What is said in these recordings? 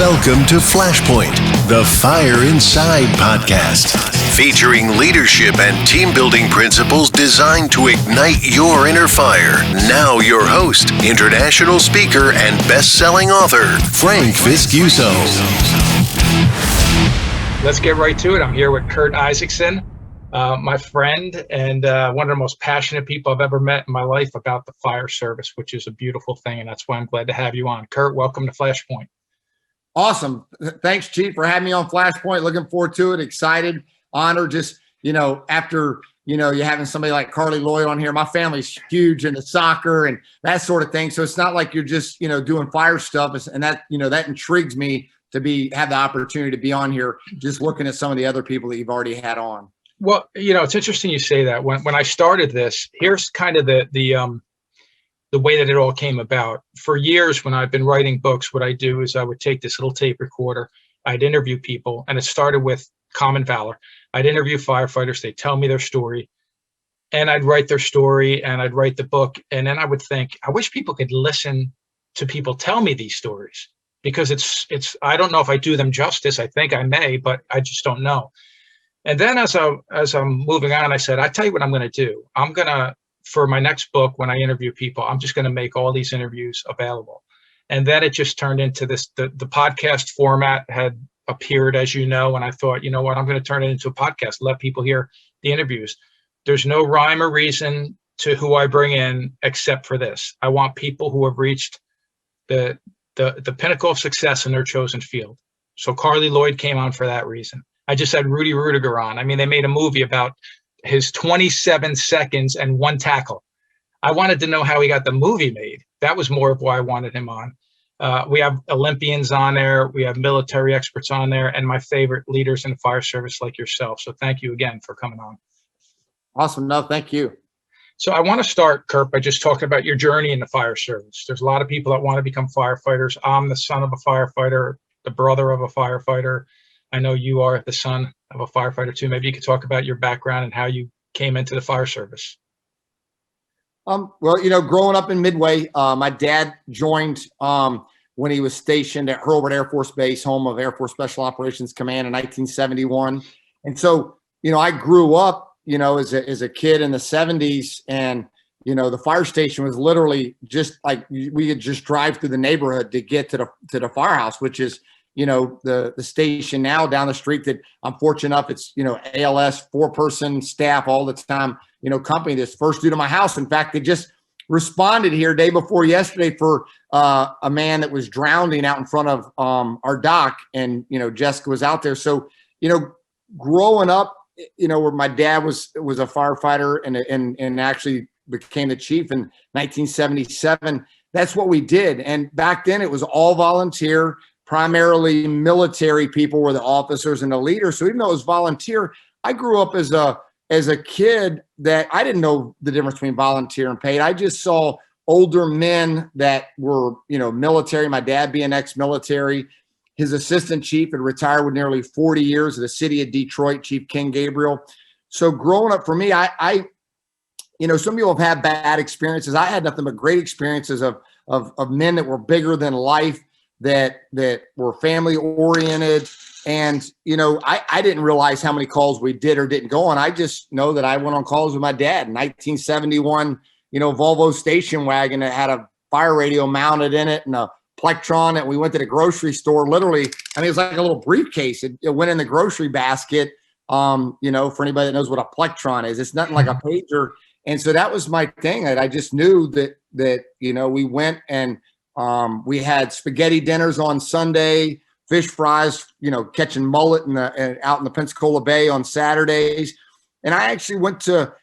Welcome to Flashpoint, the Fire Inside podcast, featuring leadership and team building principles designed to ignite your inner fire. Now your host, international speaker and best-selling author, Frank Viscuso. Let's get right to it. I'm here with Curt Isakson, my friend, and one of the most passionate people I've ever met in my life about the fire service, which is a beautiful thing, and that's why I'm glad to have you on. Curt, welcome to Flashpoint. Awesome. Thanks, Chief, for having me on Flashpoint. Looking forward to it. Excited, honored. Just, after, you having somebody like Carly Lloyd on here, my family's huge into soccer and that sort of thing. So it's not like you're just, doing fire stuff. And that, that intrigues me to have the opportunity to be on here, just looking at some of the other people that you've already had on. Well, it's interesting you say that. When I started this, here's kind of the way that it all came about. For years, when I've been writing books, what I do is I would take this little tape recorder, I'd interview people, and it started with Common Valor. I'd interview firefighters, they'd tell me their story, and I'd write their story, and I'd write the book, and then I would think, I wish people could listen to people tell me these stories, because it's I don't know if I do them justice. I think I may, but I just don't know. And then as I'm moving on, I said, I tell you what I'm going to do. For my next book, when I interview people, I'm just going to make all these interviews available. And then it just turned into this, the podcast format had appeared, as you know, and I thought, you know what, I'm going to turn it into a podcast, let people hear the interviews. There's no rhyme or reason to who I bring in except for this. I want people who have reached the pinnacle of success in their chosen field. So Carly Lloyd came on for that reason. I just had Rudy Rudiger on. I mean, they made a movie about his 27 seconds and one tackle. I wanted to know how he got the movie made. That was more of why I wanted him on. We have Olympians on there. We have military experts on there, and my favorite leaders in the fire service like yourself. So thank you again for coming on. Awesome. No, thank you. So I want to start, Curt, by just talking about your journey in the fire service. There's a lot of people that want to become firefighters. I'm the son of a firefighter, the brother of a firefighter. I know you are the son of a firefighter too. Maybe you could talk about your background and how you came into the fire service. Well, growing up in Midway, my dad joined when he was stationed at Hurlburt Air Force Base, home of Air Force Special Operations Command, in 1971. And so, I grew up, as a kid in the 70s, and the fire station was literally just like we could just drive through the neighborhood to get to the firehouse, which is the station now down the street that I'm fortunate enough, it's, ALS, 4-person staff all the time, company that's first due to my house. In fact, they just responded here day before yesterday for a man that was drowning out in front of our dock, and, Jessica was out there. So, growing up, where my dad was a firefighter and actually became the chief in 1977, that's what we did. And back then it was all volunteer. Primarily military people were the officers and the leaders. So even though it was volunteer, I grew up as a kid that I didn't know the difference between volunteer and paid. I just saw older men that were, military. My dad being ex-military, his assistant chief had retired with nearly 40 years of the city of Detroit, Chief King Gabriel. So growing up for me, I some people have had bad experiences. I had nothing but great experiences of men that were bigger than life, that were family oriented. And, I didn't realize how many calls we did or didn't go on. I just know that I went on calls with my dad in 1971, Volvo station wagon that had a fire radio mounted in it and a plectron. And we went to the grocery store, literally. I mean, it was like a little briefcase. It went in the grocery basket. For anybody that knows what a plectron is, it's nothing like a pager. And so that was my thing. I just knew that we went and, we had spaghetti dinners on Sunday, fish fries, catching mullet out in the Pensacola Bay on Saturdays. And I actually went to,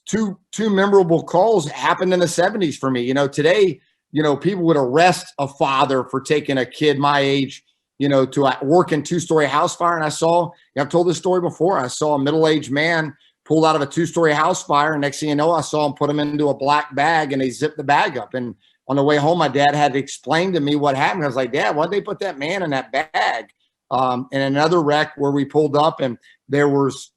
two memorable calls happened in the 70s for me. Today, people would arrest a father for taking a kid my age, to work in 2-story house fire. And I've told this story before. I saw a middle-aged man pulled out of a 2-story house fire. And next thing you know, I saw him put him into a black bag and they zipped the bag up. And on the way home, my dad had to explain to me what happened. I was like, Dad, why'd they put that man in that bag? And another wreck where we pulled up and there was,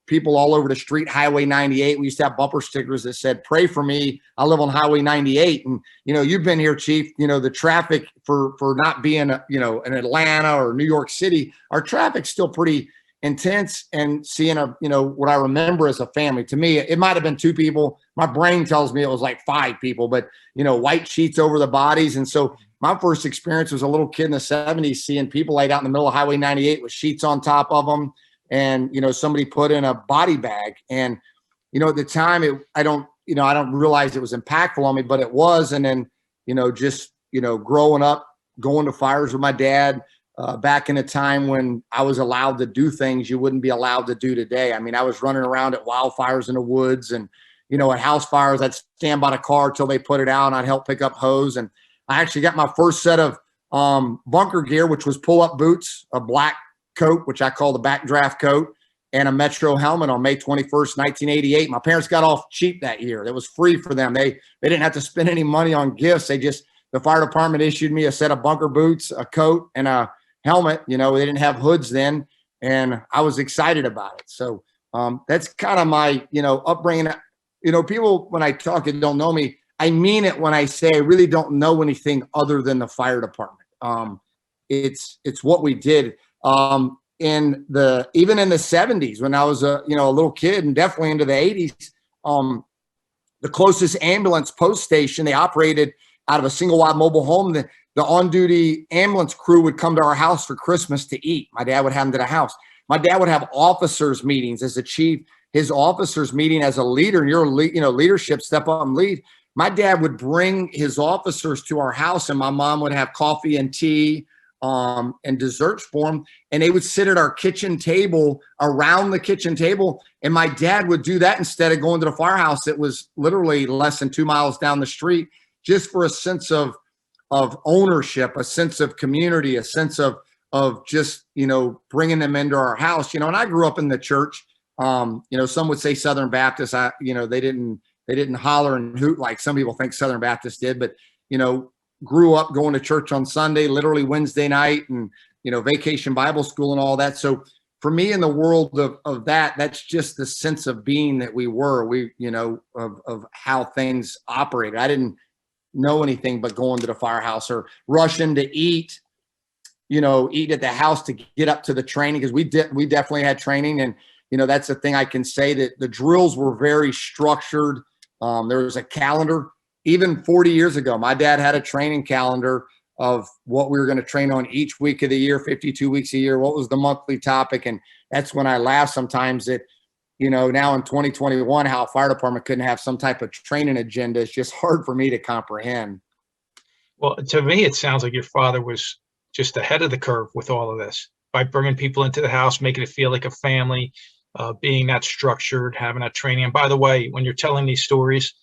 people all over the street, Highway 98. We used to have bumper stickers that said, "Pray for me. I live on Highway 98." And, you've been here, Chief, the traffic for not being, in Atlanta or New York City, our traffic's still pretty intense. And seeing what I remember as a family, to me, it might've been 2 people. My brain tells me it was like 5 people, but, white sheets over the bodies. And so my first experience was a little kid in the 70s seeing people laid out in the middle of Highway 98 with sheets on top of them. And, somebody put in a body bag. And, at the time, I don't realize it was impactful on me, but it was. And then, growing up, going to fires with my dad, back in a time when I was allowed to do things you wouldn't be allowed to do today. I mean, I was running around at wildfires in the woods and, at house fires, I'd stand by the car till they put it out and I'd help pick up hose. And I actually got my first set of bunker gear, which was pull-up boots, a black coat, which I call the backdraft coat, and a Metro helmet on May 21st, 1988. My parents got off cheap that year. It was free for them. They didn't have to spend any money on gifts. The fire department issued me a set of bunker boots, a coat, and a helmet. They didn't have hoods then, and I was excited about it. So that's kind of my, upbringing. People, when I talk and don't know me, I mean it when I say I really don't know anything other than the fire department. It's what we did. Even in the 70s, when I was a little kid, and definitely into the 80s, the closest ambulance post station, they operated out of a single wide mobile home. The on-duty ambulance crew would come to our house for Christmas to eat. My dad would have them to the house. My dad would have officers meetings as a chief, his officers meeting as a leader, and your leadership, step up and lead. My dad would bring his officers to our house, and my mom would have coffee and tea and desserts for them. And they would sit at our kitchen table, around the kitchen table. And my dad would do that instead of going to the firehouse. It was literally less than 2 miles down the street, just for a sense of ownership, a sense of community, a sense of just, bringing them into our house, and I grew up in the church. Some would say Southern Baptist. They didn't holler and hoot like some people think Southern Baptists did, but, grew up going to church on Sunday, literally Wednesday night, and, vacation Bible school and all that. So for me, in the world of that's just the sense of being that we were, of how things operated. I didn't know anything but going to the firehouse or rushing to eat at the house to get up to the training, because we definitely had training. And, that's the thing I can say, that the drills were very structured. There was a calendar. Even 40 years ago, my dad had a training calendar of what we were going to train on each week of the year, 52 weeks a year. What was the monthly topic? And that's when I laugh sometimes that, now in 2021, how a fire department couldn't have some type of training agenda. It's just hard for me to comprehend. Well, to me, it sounds like your father was just ahead of the curve with all of this, by bringing people into the house, making it feel like a family, being that structured, having that training. And by the way, when you're telling these stories,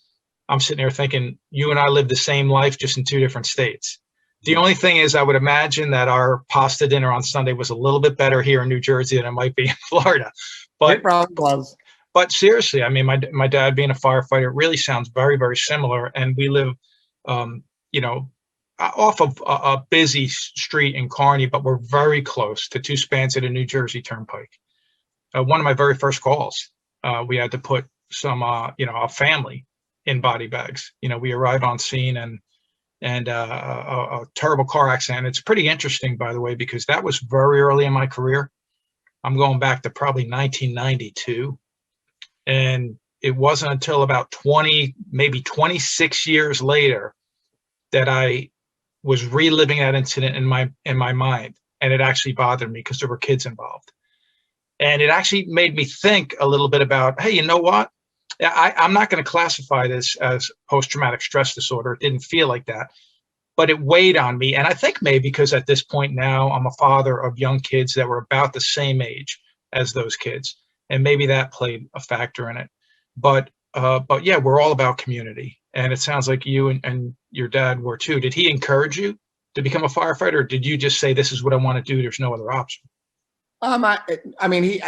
I'm sitting there thinking, you and I lived the same life, just in 2 different states. The only thing is, I would imagine that our pasta dinner on Sunday was a little bit better here in New Jersey than it might be in Florida. But it probably was. But seriously, I mean, my dad being a firefighter really sounds very, very similar. And we live, off of a busy street in Kearney, but we're very close to 2 spans of the New Jersey Turnpike. One of my very first calls, we had to put some, a family in body bags. We arrived on scene and a terrible car accident. It's pretty interesting, by the way, because that was very early in my career. I'm going back to probably 1992. And it wasn't until about 20, maybe 26 years later that I was reliving that incident in my mind. And it actually bothered me because there were kids involved. And it actually made me think a little bit about, hey, you know what? I'm not going to classify this as post-traumatic stress disorder. It didn't feel like that, but it weighed on me. And I think maybe because at this point now I'm a father of young kids that were about the same age as those kids. And maybe that played a factor in it. But yeah, we're all about community. And it sounds like you and your dad were too. Did he encourage you to become a firefighter? Or did you just say, this is what I want to do, there's no other option? I mean, he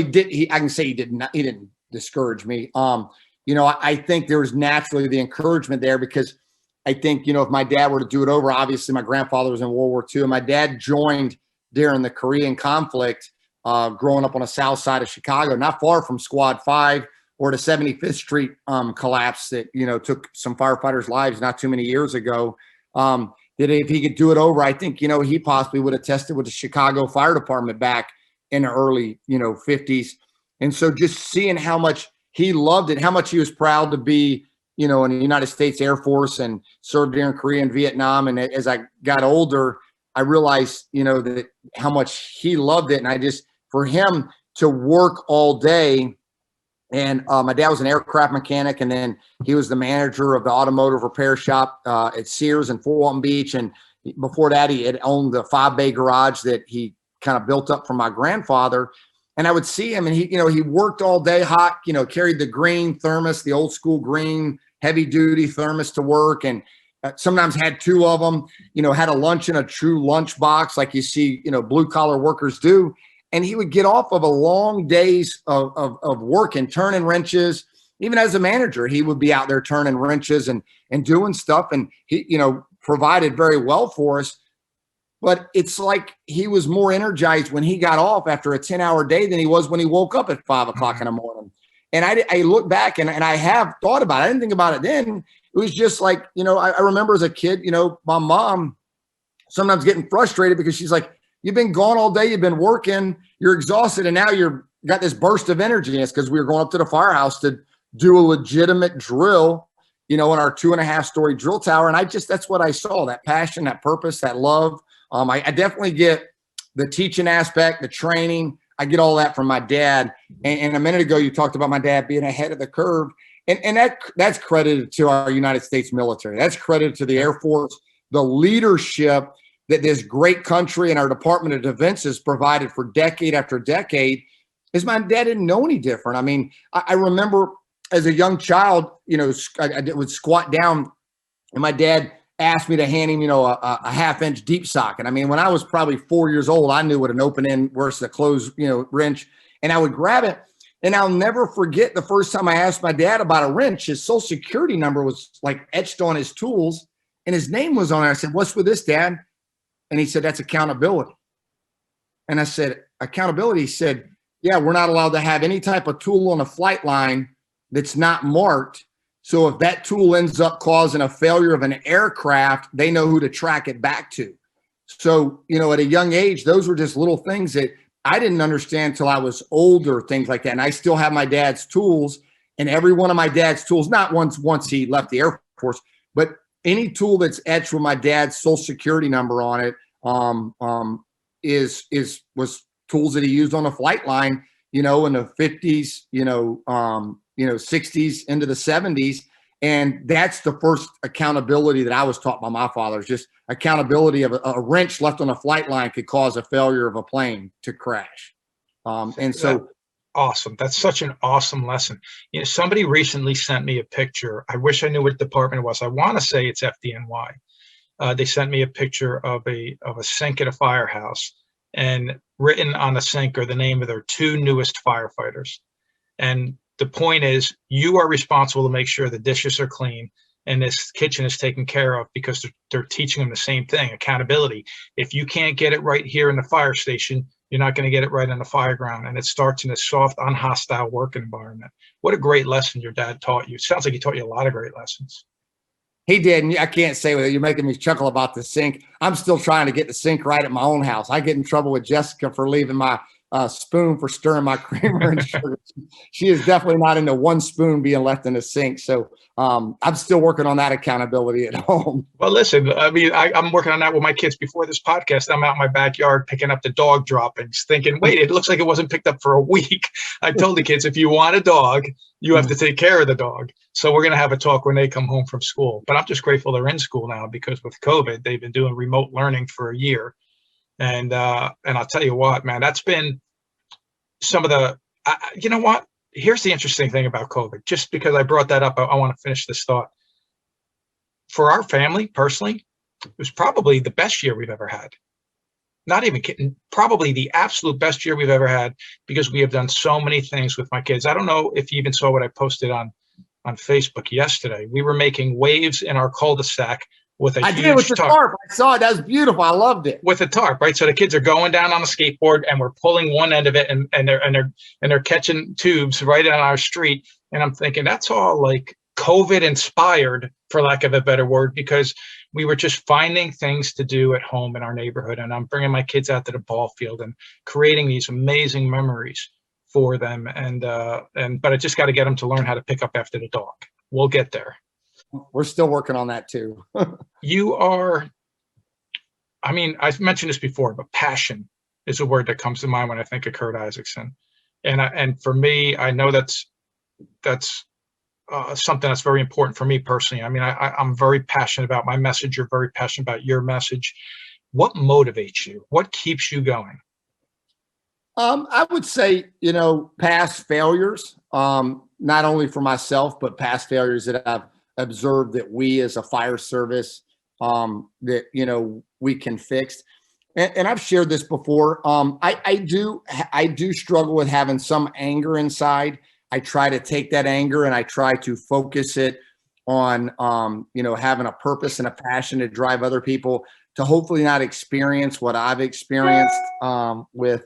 did. I can say he did not. He didn't discourage me. I think there was naturally the encouragement there, because I think, if my dad were to do it over, obviously my grandfather was in World War II, and my dad joined during the Korean conflict, growing up on the south side of Chicago, not far from Squad 5 or the 75th Street collapse that, took some firefighters' lives not too many years ago. That if he could do it over, I think, he possibly would have tested with the Chicago Fire Department back in the early, 50s. And so just seeing how much he loved it, how much he was proud to be, in the United States Air Force and served during Korea and Vietnam. And as I got older, I realized, that how much he loved it. And for him to work all day, and my dad was an aircraft mechanic, and then he was the manager of the automotive repair shop at Sears in Fort Walton Beach. And before that, he had owned the 5-bay garage that he kind of built up for my grandfather. And I would see him, and he worked all day hot, carried the green thermos, the old school green heavy duty thermos to work, and sometimes had 2 of them, had a lunch in a true lunch box like you see, blue collar workers do. And he would get off of a long days of work and turning wrenches. Even as a manager, he would be out there turning wrenches and doing stuff. And he, provided very well for us. But it's like he was more energized when he got off after a 10-hour day than he was when he woke up at 5 o'clock in the morning. And I look back and I have thought about it. I didn't think about it then. It was just like, I remember as a kid, my mom sometimes getting frustrated because she's like, you've been gone all day. You've been working. You're exhausted. And now you're got this burst of energy. And it's because we were going up to the firehouse to do a legitimate drill, in our 2.5-story drill tower. And that's what I saw, that passion, that purpose, that love. I definitely get the teaching aspect, the training. I get all that from my dad. And a minute ago, you talked about my dad being ahead of the curve. And that's credited to our United States military. That's credited to the Air Force, the leadership that this great country and our Department of Defense has provided for decade after decade. Is my dad didn't know any different. I mean, I remember as a young child, I would squat down, and my dad asked me to hand him, a 1/2-inch deep socket. I mean, when I was probably 4 years old, I knew what an open end versus a closed, wrench, and I would grab it. And I'll never forget the first time I asked my dad about a wrench. His social security number was like etched on his tools, and his name was on it. I said, "What's with this, Dad?" And he said, "That's accountability." And I said, "Accountability?" He said, "Yeah, we're not allowed to have any type of tool on a flight line that's not marked. So if that tool ends up causing a failure of an aircraft, they know who to track it back to." So, at a young age, those were just little things that I didn't understand till I was older, things like that. And I still have my dad's tools, and every one of my dad's tools, not once he left the Air Force, but any tool that's etched with my dad's social security number on it was tools that he used on a flight line, in the 50s, 60s into the 70s. And that's the first accountability that I was taught by my father, is just accountability of a wrench left on a flight line could cause a failure of a plane to crash. And so awesome. That's such an awesome lesson. Somebody recently sent me a picture. I wish I knew what department it was. I want to say it's FDNY. They sent me a picture of a sink at a firehouse, and written on the sink are the name of their 2 newest firefighters. And the point is, you are responsible to make sure the dishes are clean and this kitchen is taken care of, because they're teaching them the same thing, accountability. If you can't get it right here in the fire station, you're not going to get it right on the fire ground. And it starts in a soft, unhostile work environment. What a great lesson your dad taught you. It sounds like he taught you a lot of great lessons. He did. And I can't say you're making me chuckle about the sink. I'm still trying to get the sink right at my own house. I get in trouble with Jessica for leaving my spoon for stirring my creamer and sugar. She is definitely not into 1 spoon being left in the sink. So I'm still working on that accountability at home. Well, listen, I mean, I'm working on that with my kids. Before this podcast, I'm out in my backyard picking up the dog droppings, thinking, wait, it looks like it wasn't picked up for a week. I told the kids, if you want a dog, you have to take care of the dog. So we're going to have a talk when they come home from school. But I'm just grateful they're in school now, because with COVID, they've been doing remote learning for a year. And I'll tell you what, man, that's been some of the, you know what? Here's the interesting thing about COVID. Just because I brought that up, I want to finish this thought. For our family, personally, it was probably the best year we've ever had. Not even kidding, probably the absolute best year we've ever had, because we have done so many things with my kids. I don't know if you even saw what I posted on Facebook yesterday. We were making waves in our cul-de-sac with a I huge did with the tarp. tarp. I saw it. That was beautiful. I loved it. With a tarp, right? So the kids are going down on a skateboard, and we're pulling one end of it, and they're catching tubes right on our street. And I'm thinking that's all like COVID inspired, for lack of a better word, because we were just finding things to do at home in our neighborhood, and I'm bringing my kids out to the ball field and creating these amazing memories for them. But I just got to get them to learn how to pick up after the dog. We'll get there. We're still working on that too. You are, I mean, I've mentioned this before, but passion is a word that comes to mind when I think of Curt Isakson. And for me, I know that's something that's very important for me personally. I mean, I'm very passionate about my message. You're very passionate about your message. What motivates you? What keeps you going? I would say, past failures, not only for myself, but past failures that I've observed that we as a fire service, that, we can fix. And I've shared this before. I do struggle with having some anger inside. I try to take that anger and I try to focus it on, having a purpose and a passion to drive other people to hopefully not experience what I've experienced with,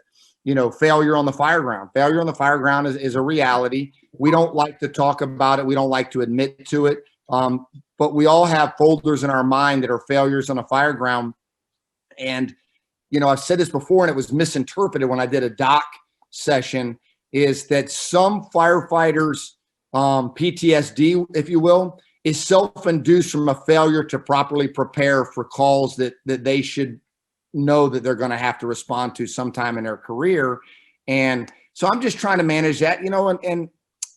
failure on the fire ground. Failure on the fire ground is a reality. We don't like to talk about it. We don't like to admit to it. But we all have folders in our mind that are failures on a fire ground. And, I've said this before and it was misinterpreted when I did a doc session, is that some firefighters, PTSD, if you will, is self-induced from a failure to properly prepare for calls that they should know that they're going to have to respond to sometime in their career. And so I'm just trying to manage that, and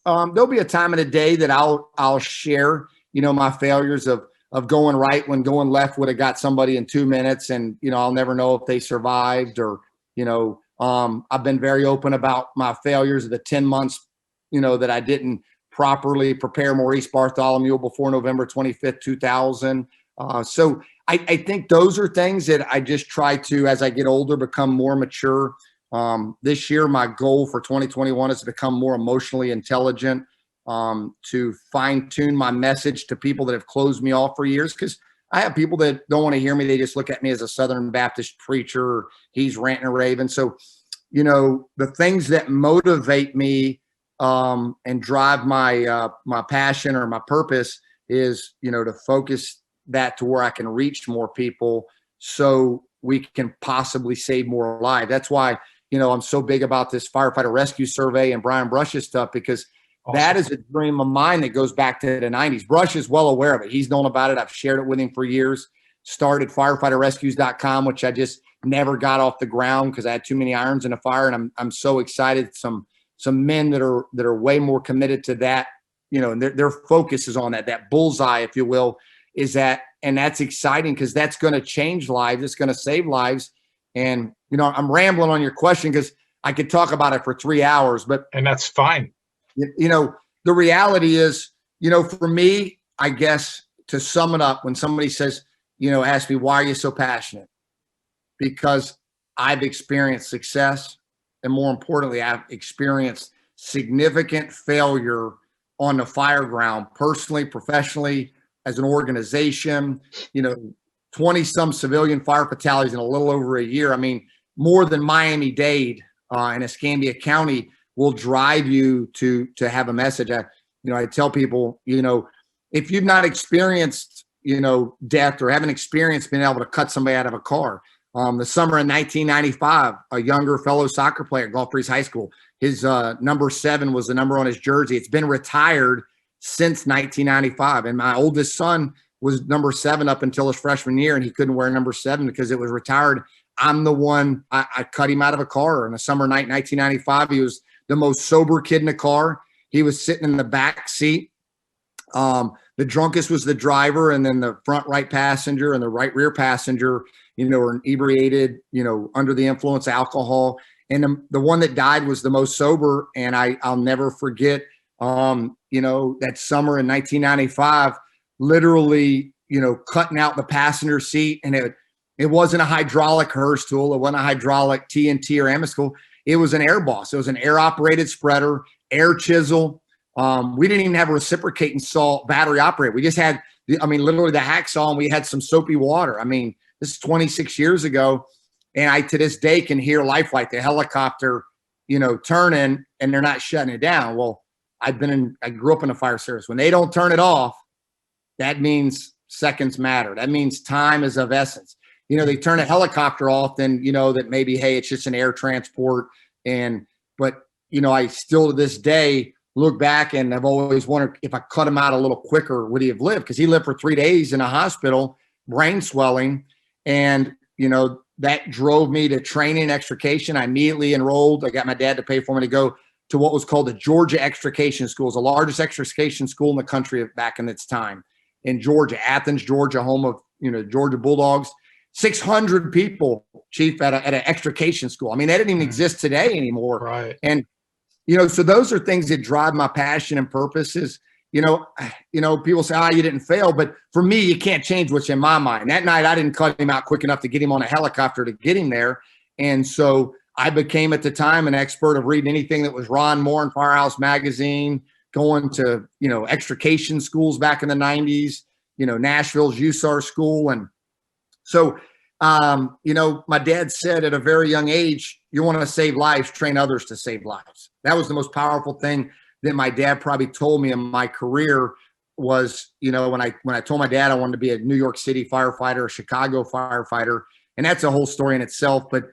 there'll be a time in the day that I'll share, my failures of going right when going left would have got somebody in 2 minutes, and, I'll never know if they survived, or, I've been very open about my failures of the 10 months, that I didn't properly prepare Maurice Bartholomew before November 25th, 2000. So I think those are things that I just try to, as I get older, become more mature. This year, my goal for 2021 is to become more emotionally intelligent, to fine tune my message to people that have closed me off for years. Because I have people that don't want to hear me. They just look at me as a Southern Baptist preacher, or he's ranting and raving. So, the things that motivate me and drive my my passion or my purpose is, to focus that to where I can reach more people so we can possibly save more lives. That's why, I'm so big about this firefighter rescue survey and Brian Brush's stuff, because awesome. That is a dream of mine that goes back to the 90s. Brush is well aware of it. He's known about it. I've shared it with him for years. Started firefighterrescues.com, which I just never got off the ground because I had too many irons in the fire. And I'm so excited. Some men that are way more committed to that, and their focus is on that bullseye, if you will, is that, and that's exciting because that's going to change lives. It's going to save lives. And, I'm rambling on your question because I could talk about it for 3 hours, and that's fine. The reality is, for me, I guess to sum it up, when somebody says, ask me, why are you so passionate? Because I've experienced success. And more importantly, I've experienced significant failure on the fire ground, personally, professionally, as an organization, 20 some civilian fire fatalities in a little over a year. I mean, more than Miami-Dade and Escambia County will drive you to have a message. I tell people, if you've not experienced, death, or haven't experienced being able to cut somebody out of a car. The summer in 1995, a younger fellow soccer player at Gulf Breeze High School, his number 7 was the number on his jersey. It's been retired since 1995. And my oldest son was number 7 up until his freshman year, and he couldn't wear number 7 because it was retired. I'm the one, I cut him out of a car in a summer night, 1995. He was the most sober kid in the car. He was sitting in the back seat. The drunkest was the driver, and then the front right passenger and the right rear passenger, were inebriated, under the influence of alcohol. And the one that died was the most sober. And I'll never forget, that summer in 1995, literally, cutting out the passenger seat. And it wasn't a hydraulic Hurst tool. It wasn't a hydraulic TNT or Amical. It was an air boss. It was an air operated spreader, air chisel. We didn't even have a reciprocating saw battery operated. We just had I mean, literally the hacksaw, and we had some soapy water. I mean, this is 26 years ago. And I, to this day, can hear life like the helicopter, turning, and they're not shutting it down. Well, I grew up in the fire service. When they don't turn it off, that means seconds matter. That means time is of essence. They turn a helicopter off, then, that maybe, hey, it's just an air transport. But I still to this day look back and I've always wondered if I cut him out a little quicker, would he have lived? Because he lived for 3 days in a hospital, brain swelling. And, that drove me to training and extrication. I immediately enrolled. I got my dad to pay for me to go to what was called the Georgia Extrication School. It was the largest extrication school in the country back in its time in Georgia, Athens, Georgia, home of, Georgia Bulldogs. 600 people, Chief, at an extrication school. I mean, that didn't even exist today anymore. Right. And, so those are things that drive my passion and purposes. People say, you didn't fail. But for me, you can't change what's in my mind. That night, I didn't cut him out quick enough to get him on a helicopter to get him there. And so I became at the time an expert of reading anything that was Ron Moore and Firehouse Magazine, going to, extrication schools back in the 90s, Nashville's USAR school. And so, my dad said at a very young age, you want to save lives, train others to save lives. That was the most powerful thing that my dad probably told me in my career was, when I told my dad I wanted to be a New York City firefighter, a Chicago firefighter, and that's a whole story in itself. But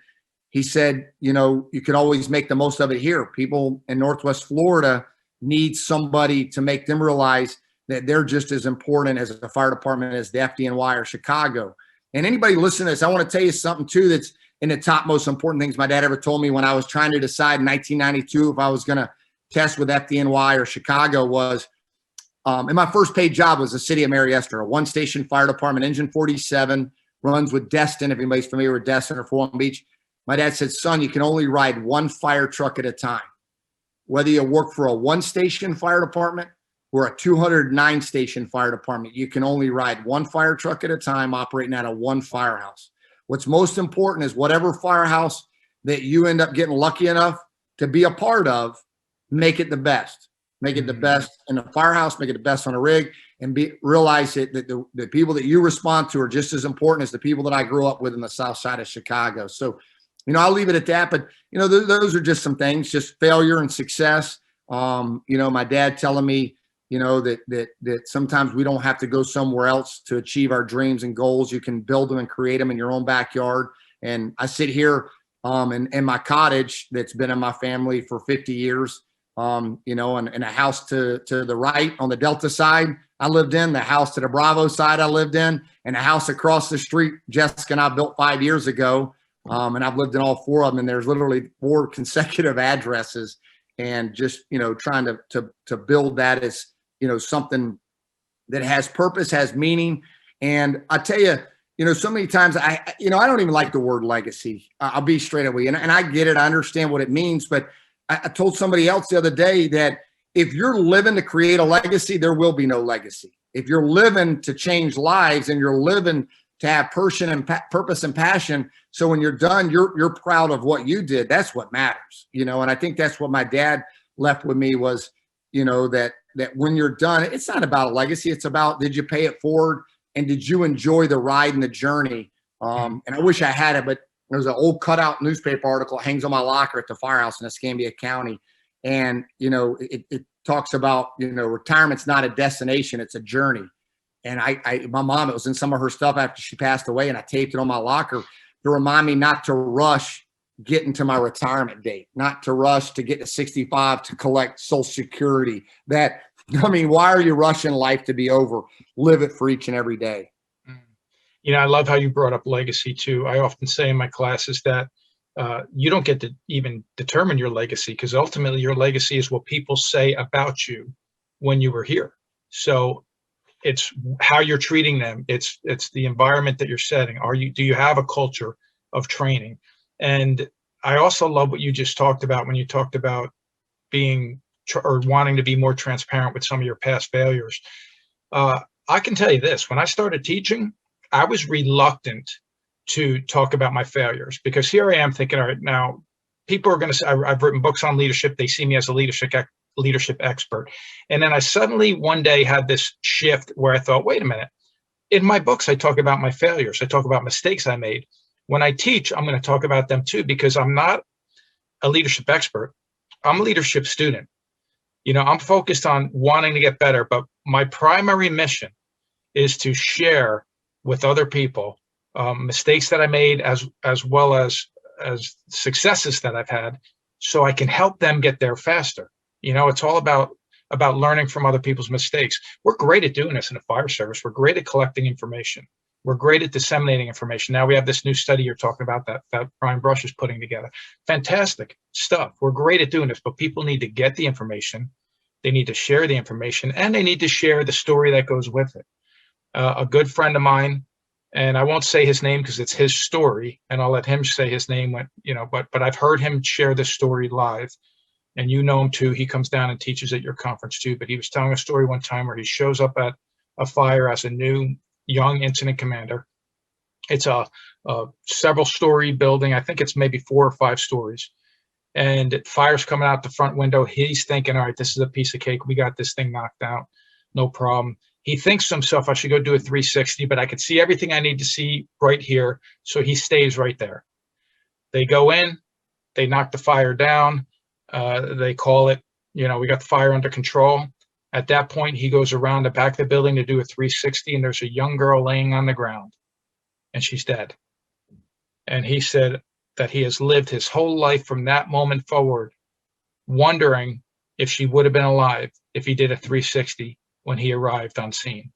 he said, you could always make the most of it here. People in Northwest Florida need somebody to make them realize that they're just as important as the fire department as the FDNY or Chicago. And anybody listening to this, I want to tell you something too that's in the top most important things my dad ever told me when I was trying to decide in 1992 if I was going to test with FDNY or Chicago was, and my first paid job was the city of Mary Esther, a one-station fire department, Engine 47, runs with Destin, if anybody's familiar with Destin or Four Long Beach. My dad said, son, you can only ride one fire truck at a time. Whether you work for a one-station fire department or a 209-station fire department, you can only ride one fire truck at a time operating out of one firehouse. What's most important is whatever firehouse that you end up getting lucky enough to be a part of, make it the best. Make it the best in a firehouse, make it the best on a rig, and realize that the people that you respond to are just as important as the people that I grew up with in the south side of Chicago. So, I'll leave it at that. But, those are just some things, just failure and success. My dad telling me, that sometimes we don't have to go somewhere else to achieve our dreams and goals. You can build them and create them in your own backyard. And I sit here in my cottage that's been in my family for 50 years. And a house to the right on the Delta side I lived in, the house to the Bravo side I lived in, and a house across the street Jessica and I built 5 years ago. And I've lived in all four of them, and there's literally 4 consecutive addresses, and just, trying to build that as, something that has purpose, has meaning. And I tell you, so many times I don't even like the word legacy. I'll be straight away. And I get it. I understand what it means, but I told somebody else the other day that if you're living to create a legacy, there will be no legacy. If you're living to change lives and you're living to have purpose and passion, so when you're done, you're proud of what you did. That's what matters, And I think that's what my dad left with me was, that when you're done, it's not about a legacy. It's about, did you pay it forward and did you enjoy the ride and the journey? And I wish I had it, but there's an old cutout newspaper article that hangs on my locker at the firehouse in Escambia County. And, it talks about, retirement's not a destination, it's a journey. And my mom, it was in some of her stuff after she passed away, and I taped it on my locker to remind me not to rush getting to my retirement date, not to rush to get to 65 to collect Social Security. Why are you rushing life to be over? Live it for each and every day. I love how you brought up legacy too. I often say in my classes that you don't get to even determine your legacy, because ultimately your legacy is what people say about you when you were here. So it's how you're treating them. It's the environment that you're setting. Do you have a culture of training? And I also love what you just talked about when you talked about being or wanting to be more transparent with some of your past failures. I can tell you this, when I started teaching, I was reluctant to talk about my failures, because here I am thinking, all right, now people are going to say, I've written books on leadership. They see me as a leadership leadership expert. And then I suddenly one day had this shift where I thought, wait a minute, in my books, I talk about my failures. I talk about mistakes I made. When I teach, I'm going to talk about them too, because I'm not a leadership expert. I'm a leadership student. I'm focused on wanting to get better, but my primary mission is to share with other people mistakes that I made as well as successes that I've had, so I can help them get there faster. It's all about learning from other people's mistakes. We're great at doing this in the fire service. We're great at collecting information. We're great at disseminating information. Now we have this new study you're talking about that Brian Brush is putting together. Fantastic stuff. We're great at doing this, but people need to get the information. They need to share the information, and they need to share the story that goes with it. A good friend of mine, and I won't say his name because it's his story, and I'll let him say his name but I've heard him share this story live, and you know him too. He comes down and teaches at your conference too, but he was telling a story one time where he shows up at a fire as a new young incident commander. It's a several story building. I think it's maybe 4 or 5 stories. And fire's coming out the front window. He's thinking, all right, this is a piece of cake. We got this thing knocked out. No problem. He thinks to himself, I should go do a 360, but I can see everything I need to see right here. So he stays right there. They go in, they knock the fire down. They call it, we got the fire under control. At that point, he goes around the back of the building to do a 360, and there's a young girl laying on the ground, and she's dead. And he said that he has lived his whole life from that moment forward wondering if she would have been alive if he did a 360 when he arrived on scene,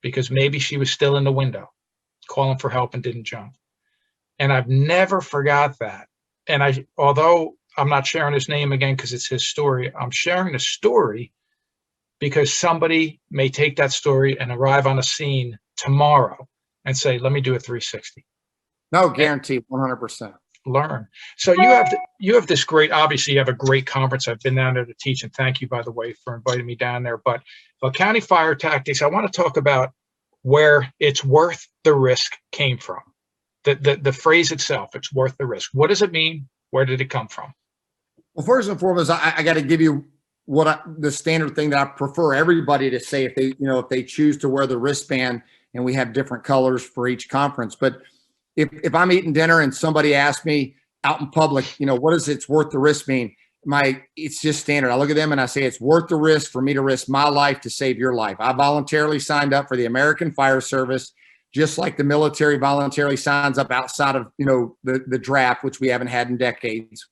because maybe she was still in the window calling for help and didn't jump. And I've never forgot that. And although I'm not sharing his name again because it's his story, I'm sharing the story because somebody may take that story and arrive on a scene tomorrow and say, let me do a 360. No, guaranteed, 100%. Learn. So you have this great, obviously you have a great conference. I've been down there to teach, and thank you, by the way, for inviting me down there. But County Fire Tactics, I want to talk about where it's worth the risk came from. The phrase itself, it's worth the risk. What does it mean? Where did it come from? Well, first and foremost, I got to give you the standard thing that I prefer everybody to say if they choose to wear the wristband, and we have different colors for each conference. But if I'm eating dinner and somebody asks me out in public, what does it's worth the risk mean? It's just standard. I look at them and I say, it's worth the risk for me to risk my life to save your life. I voluntarily signed up for the American Fire Service, just like the military voluntarily signs up outside of, the draft, which we haven't had in decades,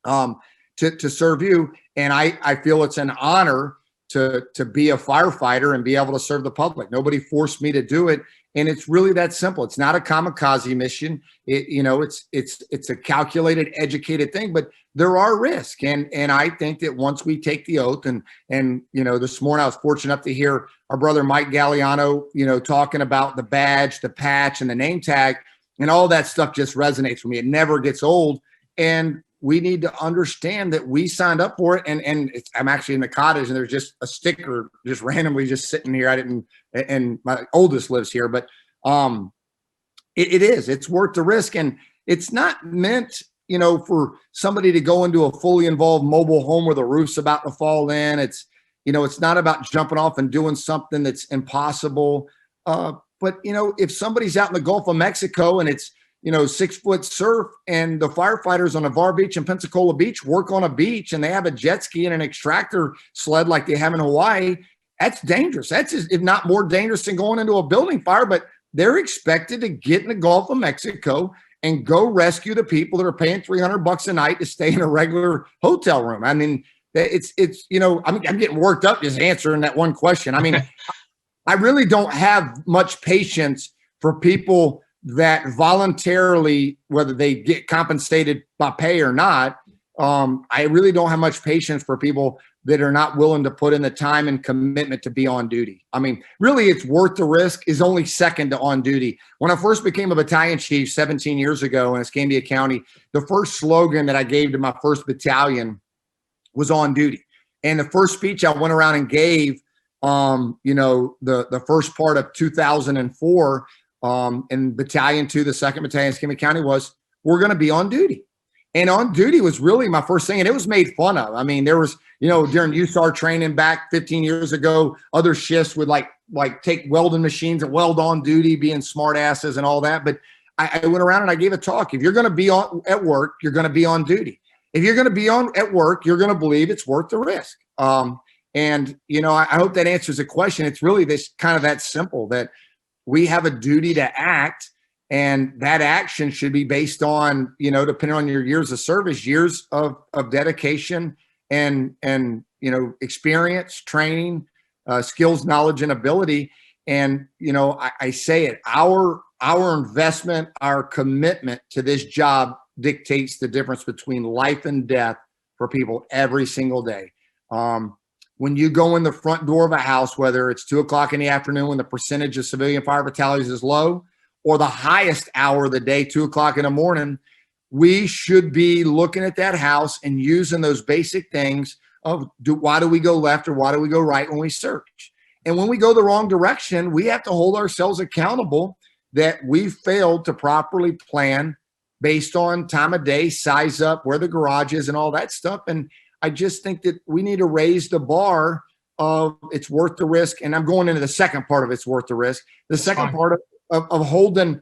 to serve you. And I feel it's an honor to be a firefighter and be able to serve the public. Nobody forced me to do it. And it's really that simple. It's not a kamikaze mission. It's a calculated, educated thing, but there are risks. And I think that once we take the oath and this morning I was fortunate enough to hear our brother Mike Galliano, talking about the badge, the patch, and the name tag, and all that stuff just resonates with me. It never gets old. And we need to understand that we signed up for it. And I'm actually in the cottage, and there's just a sticker just randomly just sitting here. And my oldest lives here, but it's worth the risk. And it's not meant, for somebody to go into a fully involved mobile home where the roof's about to fall in. It's not about jumping off and doing something that's impossible. But if somebody's out in the Gulf of Mexico and it's, 6-foot surf, and the firefighters on Navarre Beach and Pensacola Beach work on a beach, and they have a jet ski and an extractor sled like they have in Hawaii, that's dangerous. That's if not more dangerous than going into a building fire. But they're expected to get in the Gulf of Mexico and go rescue the people that are paying $300 a night to stay in a regular hotel room. I mean, I'm getting worked up just answering that one question. I mean, I really don't have much patience for people that voluntarily, whether they get compensated by pay or not. I really don't have much patience for people that are not willing to put in the time and commitment to be on duty. I mean, really, it's worth the risk is only second to on duty. When I first became a battalion chief 17 years ago in Escambia County, the first slogan that I gave to my first battalion was on duty. And the first speech I went around and gave, the first part of 2004, in Battalion 2, the 2nd Battalion, Escambia County, was, we're going to be on duty. And on duty was really my first thing, and it was made fun of. I mean, there was, during USAR training back 15 years ago, other shifts would like take welding machines and weld on duty, being smart asses and all that. But I went around and I gave a talk. If you're going to be at work, you're going to be on duty. If you're going to be at work, you're going to believe it's worth the risk. And I hope that answers the question. It's really this kind of that simple, that we have a duty to act, and that action should be based on, depending on your years of service, years of dedication and experience, training, skills, knowledge, and ability. And, I say it, our investment, our commitment to this job dictates the difference between life and death for people every single day. When you go in the front door of a house, whether it's 2:00 in the afternoon when the percentage of civilian fire battalions is low, or the highest hour of the day, 2:00 in the morning, we should be looking at that house and using those basic things of why do we go left or why do we go right when we search? And when we go the wrong direction, we have to hold ourselves accountable that we failed to properly plan based on time of day, size up, where the garage is and all that stuff. And I just think that we need to raise the bar of it's worth the risk. And I'm going into the second part of it's worth the risk. The second part of holding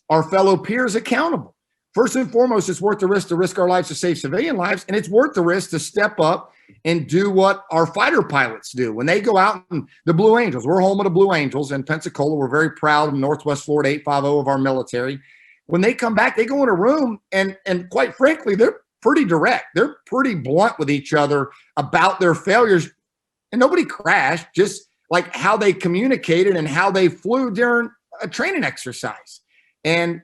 our fellow peers accountable. First and foremost, it's worth the risk to risk our lives to save civilian lives. And it's worth the risk to step up and do what our fighter pilots do. When they go out, and the Blue Angels, we're home of the Blue Angels in Pensacola. We're very proud of Northwest Florida 850 of our military. When they come back, they go in a room and quite frankly, they're pretty direct. They're pretty blunt with each other about their failures. And nobody crashed, just like how they communicated and how they flew during a training exercise. And,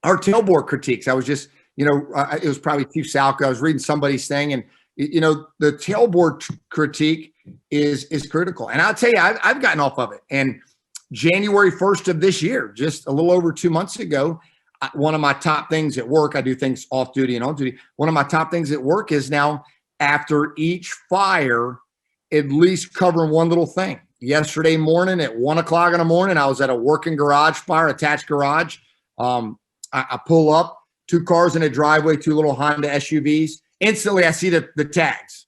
our tailboard critiques, I was just, it was probably Chief Salka. I was reading somebody's thing, and, the tailboard critique is critical. And I'll tell you, I've gotten off of it. And January 1st of this year, just a little over 2 months ago, one of my top things at work, I do things off duty and on duty. One of my top things at work is now after each fire, at least covering one little thing. Yesterday morning at 1:00 in the morning, I was at a working garage fire, attached garage. I pull up, 2 cars in a driveway, 2 little Honda SUVs. Instantly, I see the tags.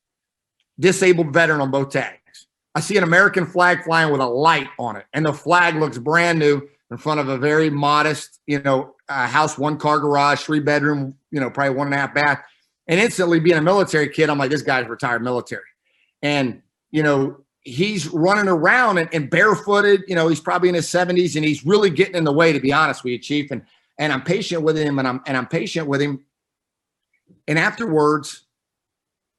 Disabled veteran on both tags. I see an American flag flying with a light on it, and the flag looks brand new in front of a very modest, house, 1-car garage, 3-bedroom, probably 1.5 bath. And instantly, being a military kid, I'm like, this guy's retired military. And, he's running around and barefooted, he's probably in his 70s, and he's really getting in the way, to be honest with you, Chief. And I'm patient with him, and I'm patient with him. And afterwards,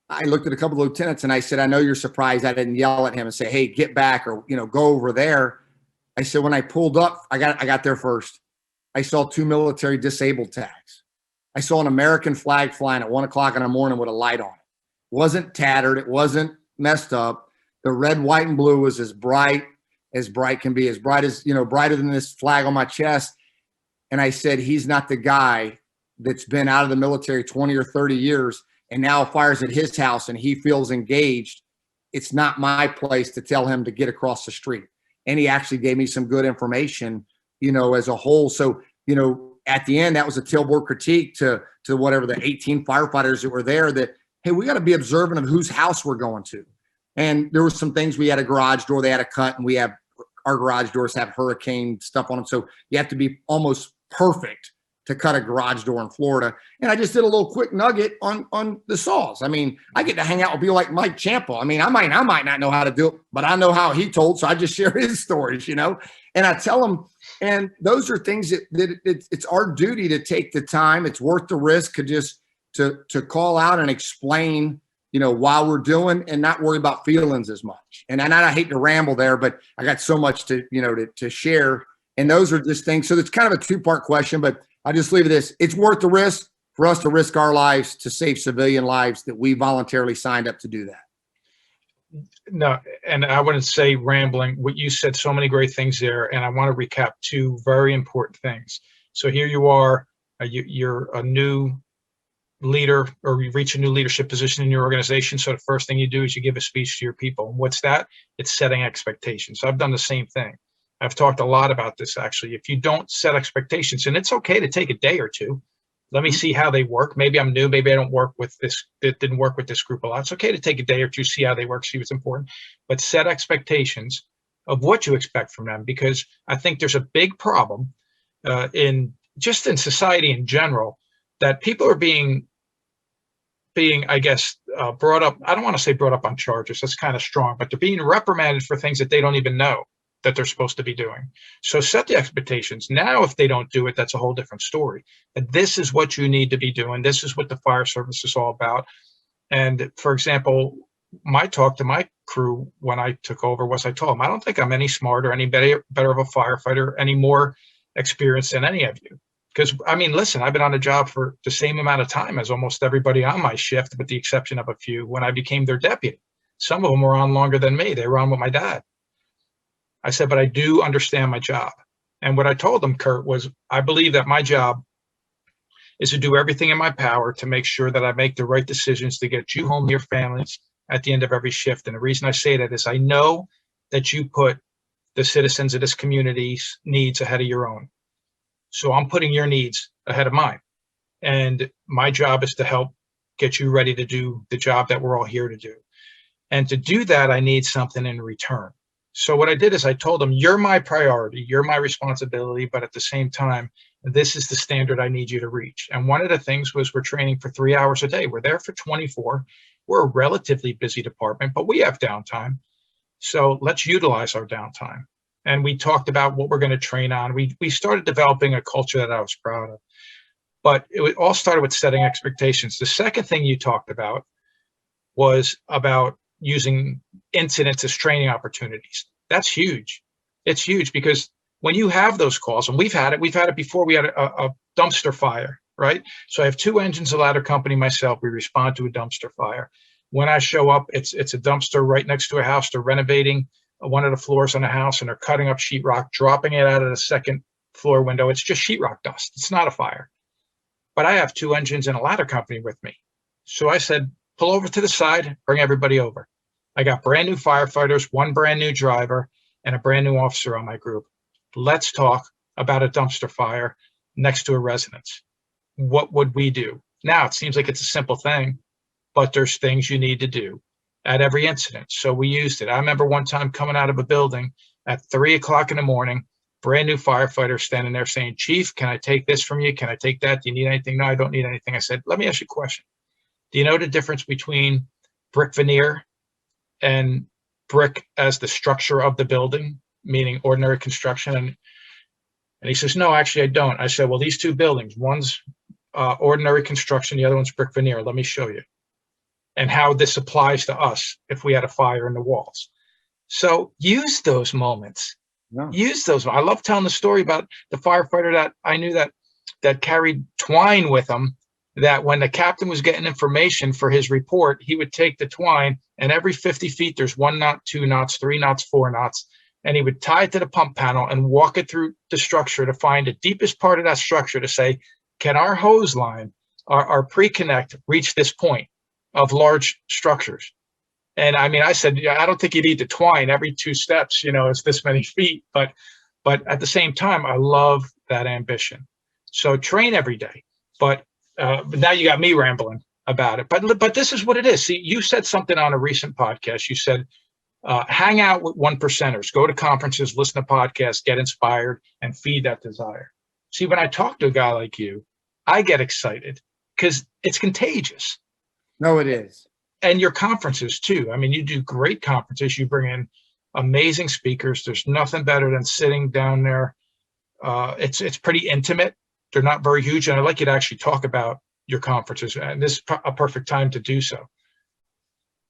I looked at a couple of lieutenants and I said, I know you're surprised I didn't yell at him and say, hey, get back, or, go over there. I said, when I pulled up, I got there first. I saw 2 military disabled tags. I saw an American flag flying at 1:00 in the morning with a light on it. It wasn't tattered. It wasn't messed up. The red, white, and blue was as bright can be, as bright as, brighter than this flag on my chest. And I said, he's not the guy that's been out of the military 20 or 30 years and now fires at his house and he feels engaged. It's not my place to tell him to get across the street. And he actually gave me some good information, as a whole. So, at the end, that was a tailboard critique to whatever the 18 firefighters that were there, that, hey, we got to be observant of whose house we're going to. And there were some things. We had a garage door they had to cut, and our garage doors have hurricane stuff on them. So you have to be almost perfect to cut a garage door in Florida. And I just did a little quick nugget on the saws. I mean, I get to hang out with people like Mike Champa. I mean, I might not know how to do it, but I know how he told, so I just share his stories, and I tell them. And those are things that it's our duty to take the time. It's worth the risk to call out and explain, while we're doing, and not worry about feelings as much. And I hate to ramble there, but I got so much to share. And those are just things. So it's kind of a 2-part question, but I'll just leave it this. It's worth the risk for us to risk our lives to save civilian lives, that we voluntarily signed up to do that. No, and I wouldn't say rambling. What you said, so many great things there, and I want to recap 2 very important things. So here you are, you're a new leader, or you reach a new leadership position in your organization. So the first thing you do is you give a speech to your people. And what's that? It's setting expectations. So I've done the same thing. I've talked a lot about this, actually. If you don't set expectations, and it's okay to take a day or 2, Let me see how they work. Maybe I'm new. Maybe I don't work with this. It didn't work with this group a lot. It's okay to take a day or two, see how they work, see what's important, but set expectations of what you expect from them. Because I think there's a big problem in society in general, that people are being, I guess, brought up. I don't want to say brought up on charges. That's kind of strong, but they're being reprimanded for things that they don't even know that they're supposed to be doing. So set the expectations. Now, if they don't do it, that's a whole different story. And this is what you need to be doing. This is what the fire service is all about. And for example, my talk to my crew when I took over was, I told them, I don't think I'm any smarter, any better of a firefighter, any more experienced than any of you. Because, I mean, listen, I've been on the job for the same amount of time as almost everybody on my shift, with the exception of a few when I became their deputy. Some of them were on longer than me. They were on with my dad. I said, but I do understand my job. And what I told them, Curt, was I believe that my job is to do everything in my power to make sure that I make the right decisions to get you home to your families at the end of every shift. And the reason I say that is I know that you put the citizens of this community's needs ahead of your own. So I'm putting your needs ahead of mine. And my job is to help get you ready to do the job that we're all here to do. And to do that, I need something in return. So what I did is I told them, you're my priority, you're my responsibility, but at the same time, this is the standard I need you to reach. And one of the things was, we're training for 3 hours a day. We're there for 24. We're a relatively busy department, but we have downtime. So let's utilize our downtime. And we talked about what we're going to train on. We started developing a culture that I was proud of. But it all started with setting expectations. The second thing you talked about was about using incidents as training opportunities. That's huge. It's huge, because when you have those calls, and we've had it before. We had a dumpster fire, right? So I have 2 engines, a ladder company, myself. We respond to a dumpster fire. When I show up, it's a dumpster right next to a house. They're renovating one of the floors on a house, and they're cutting up sheetrock, dropping it out of the second floor window. It's just sheetrock dust. It's not a fire. But I have 2 engines and a ladder company with me. So I said, pull over to the side, bring everybody over. I got brand new firefighters, 1 brand new driver, and a brand new officer on my group. Let's talk about a dumpster fire next to a residence. What would we do? Now, it seems like it's a simple thing, but there's things you need to do at every incident. So we used it. I remember one time coming out of a building at 3 o'clock in the morning, brand new firefighter standing there saying, Chief, can I take this from you? Can I take that? Do you need anything? No, I don't need anything. I said, let me ask you a question. Do you know the difference between brick veneer and brick as the structure of the building, meaning ordinary construction? And he says, no, actually, I don't. I said, well, these 2 buildings, one's ordinary construction, the other one's brick veneer. Let me show you. And how this applies to us if we had a fire in the walls. So use those moments. Yeah. Use those. I love telling the story about the firefighter that I knew that carried twine with him, that when the captain was getting information for his report, he would take the twine, and every 50 feet, there's 1 knot, 2 knots, 3 knots, 4 knots, and he would tie it to the pump panel and walk it through the structure to find the deepest part of that structure to say, can our hose line, our pre-connect, reach this point of large structures? And I mean, I said, yeah, I don't think you need to twine every 2 steps, it's this many feet, but at the same time, I love that ambition. So train every day, but now you got me rambling about it, but this is what it is. See, you said something on a recent podcast. You said, hang out with 1%ers, go to conferences, listen to podcasts, get inspired, and feed that desire. See, when I talk to a guy like you, I get excited because it's contagious. No, it is. And your conferences too. I mean, you do great conferences. You bring in amazing speakers. There's nothing better than sitting down there. It's pretty intimate. They're not very huge. And I'd like you to actually talk about your conferences. And this is a perfect time to do so.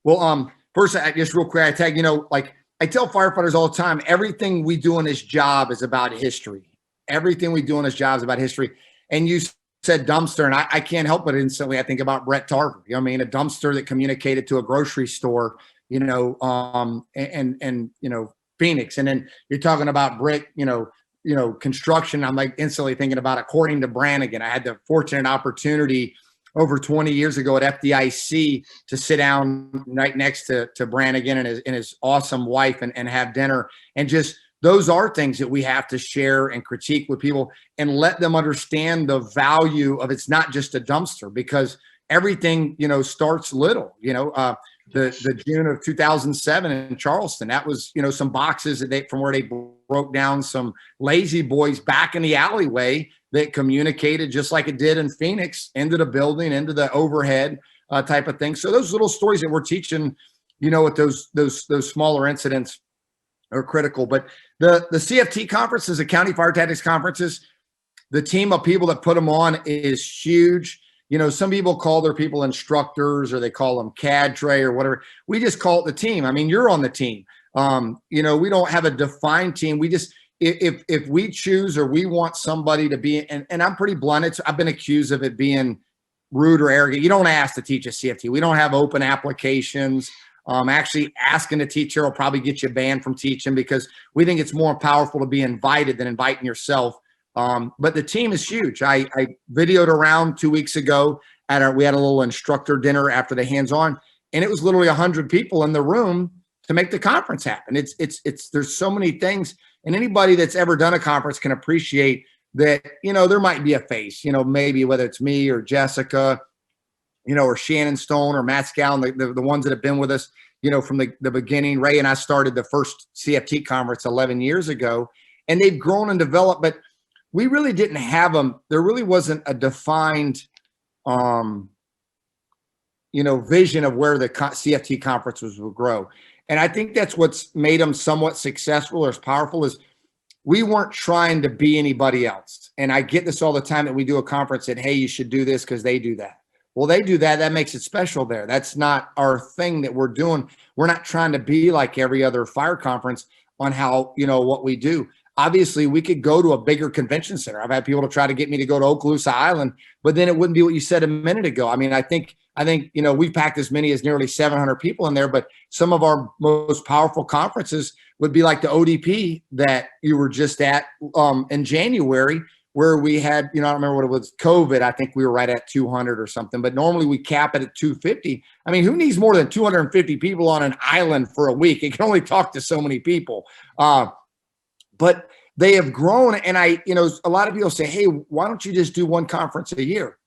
Well, first, just real quick, I tag, like I tell firefighters all the time, everything we do in this job is about history. Everything we do in this job is about history. And you said dumpster, and I can't help but instantly I think about Brett Tarver. A dumpster that communicated to a grocery store, and Phoenix. And then you're talking about brick, construction. I'm like instantly thinking about according to Brannigan. I had the fortunate opportunity over 20 years ago at FDIC to sit down right next to Brannigan and his awesome wife and have dinner and just those are things that we have to share and critique with people and let them understand the value of it's not just a dumpster, because everything, starts little. The June of 2007 in Charleston, that was, some boxes from where they broke down some lazy boys back in the alleyway that communicated just like it did in Phoenix into the building, into the overhead type of thing. So those little stories that we're teaching, with those smaller incidents are critical. But the CFT conferences, the County Fire Tactics conferences, the team of people that put them on is huge. Some people call their people instructors, or they call them cadre or whatever. We just call it the team. I mean, you're on the team. We don't have a defined team. We just, if we choose or we want somebody to be, and I'm pretty blunt, I've been accused of it being rude or arrogant. You don't ask to teach a CFT. We don't have open applications. Actually asking to teach here will probably get you banned from teaching, because we think it's more powerful to be invited than inviting yourself. But the team is huge. I videoed around 2 weeks ago we had a little instructor dinner after the hands-on, and it was literally 100 people in the room to make the conference happen. There's so many things, and anybody that's ever done a conference can appreciate that, there might be a face, maybe whether it's me or Jessica, or Shannon Stone or Matt Scallon, the ones that have been with us, from the beginning. Ray and I started the first CFT conference 11 years ago, and they've grown and developed, but we really didn't have them. There really wasn't a defined, vision of where the CFT conferences will grow. And I think that's what's made them somewhat successful or as powerful, is we weren't trying to be anybody else. And I get this all the time, that we do a conference that, hey, you should do this because they do that. Well, they do that. That makes it special there. That's not our thing that we're doing. We're not trying to be like every other fire conference on how, what we do. Obviously, we could go to a bigger convention center. I've had people to try to get me to go to Okaloosa Island, but then it wouldn't be what you said a minute ago. I mean, I think, we've packed as many as nearly 700 people in there, but some of our most powerful conferences would be like the ODP that you were just at in January, where we had, I don't remember what it was, COVID. I think we were right at 200 or something, but normally we cap it at 250. I mean, who needs more than 250 people on an island for a week? It can only talk to so many people. But they have grown. And a lot of people say, hey, why don't you just do one conference a year?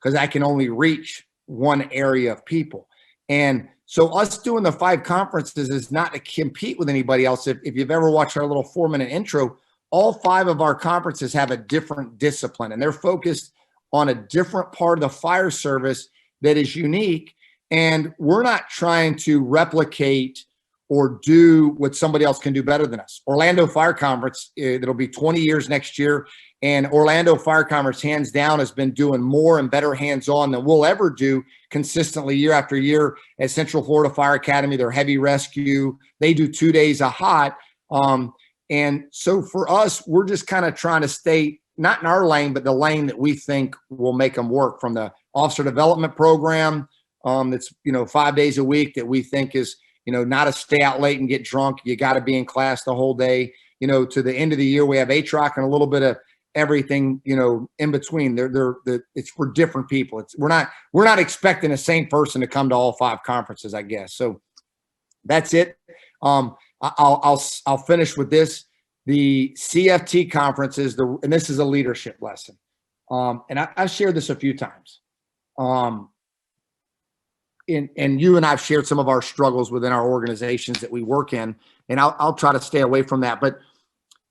Because I can only reach one area of people. And so us doing the 5 conferences is not to compete with anybody else. If you've ever watched our little 4-minute intro, all 5 of our conferences have a different discipline, and they're focused on a different part of the fire service that is unique. And we're not trying to replicate or do what somebody else can do better than us. Orlando Fire Conference, it'll be 20 years next year. And Orlando Fire Conference, hands down, has been doing more and better hands-on than we'll ever do consistently year after year. At Central Florida Fire Academy, their heavy rescue, they do 2 days of hot. And so for us, we're just kind of trying to stay not in our lane, but the lane that we think will make them work, from the officer development program that's, 5 days a week, that we think is, not to stay out late and get drunk. You got to be in class the whole day. To the end of the year, we have HROC and a little bit of everything, in between. It's for different people. We're not expecting the same person to come to all 5 conferences, I guess. So that's it. I'll finish with this. The CFT conferences, and this is a leadership lesson. And I've shared this a few times. And you and I've shared some of our struggles within our organizations that we work in, and I'll try to stay away from that. But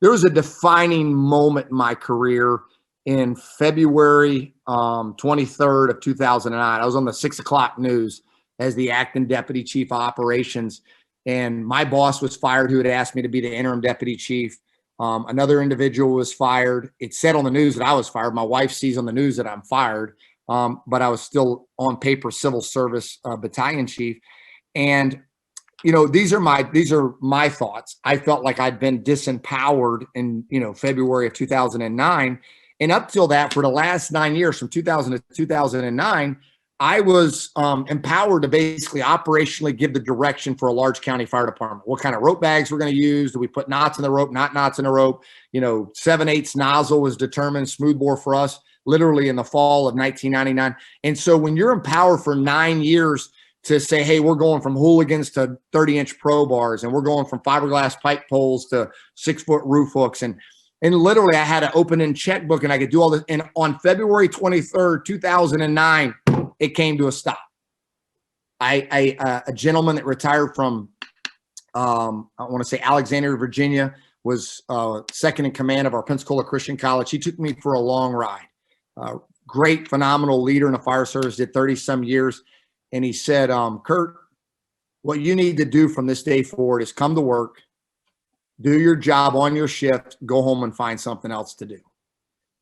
there was a defining moment in my career in February 23rd of 2009. I was on the 6 o'clock news as the acting deputy chief of operations, and my boss was fired, who had asked me to be the interim deputy chief. Another individual was fired. It said on the news that I was fired. My wife sees on the news that I'm fired. But I was still on paper civil service battalion chief. And, these are my thoughts. I felt like I'd been disempowered in, February of 2009. And up till that, for the last 9 years, from 2000 to 2009, I was empowered to basically operationally give the direction for a large county fire department. What kind of rope bags we're going to use? Do we put knots in the rope, not knots in the rope? 7/8 nozzle was determined, smoothbore for us, literally in the fall of 1999. And so when you're empowered for 9 years to say, hey, we're going from hooligans to 30-inch pro bars, and we're going from fiberglass pipe poles to 6-foot roof hooks. And literally I had an open-end checkbook and I could do all this. And on February 23rd, 2009, it came to a stop. A gentleman that retired from, I want to say Alexandria, Virginia, was second in command of our Pensacola Christian College. He took me for a long ride. Great, phenomenal leader in the fire service, did 30-some years. And he said, Curt, what you need to do from this day forward is come to work, do your job on your shift, go home and find something else to do.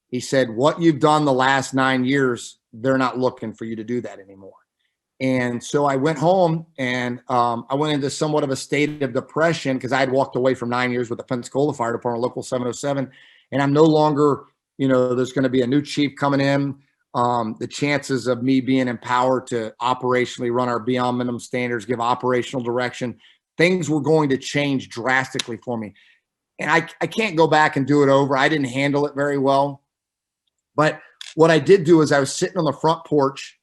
He said, what you've done the last 9 years, they're not looking for you to do that anymore. And so I went home and I went into somewhat of a state of depression because I had walked away from 9 years with the Pensacola Fire Department, Local 707. And I'm no longer, there's going to be a new chief coming in. The chances of me being empowered to operationally run our beyond minimum standards, give operational direction, things were going to change drastically for me. And I can't go back and do it over. I didn't handle it very well. But what I did do is I was sitting on the front porch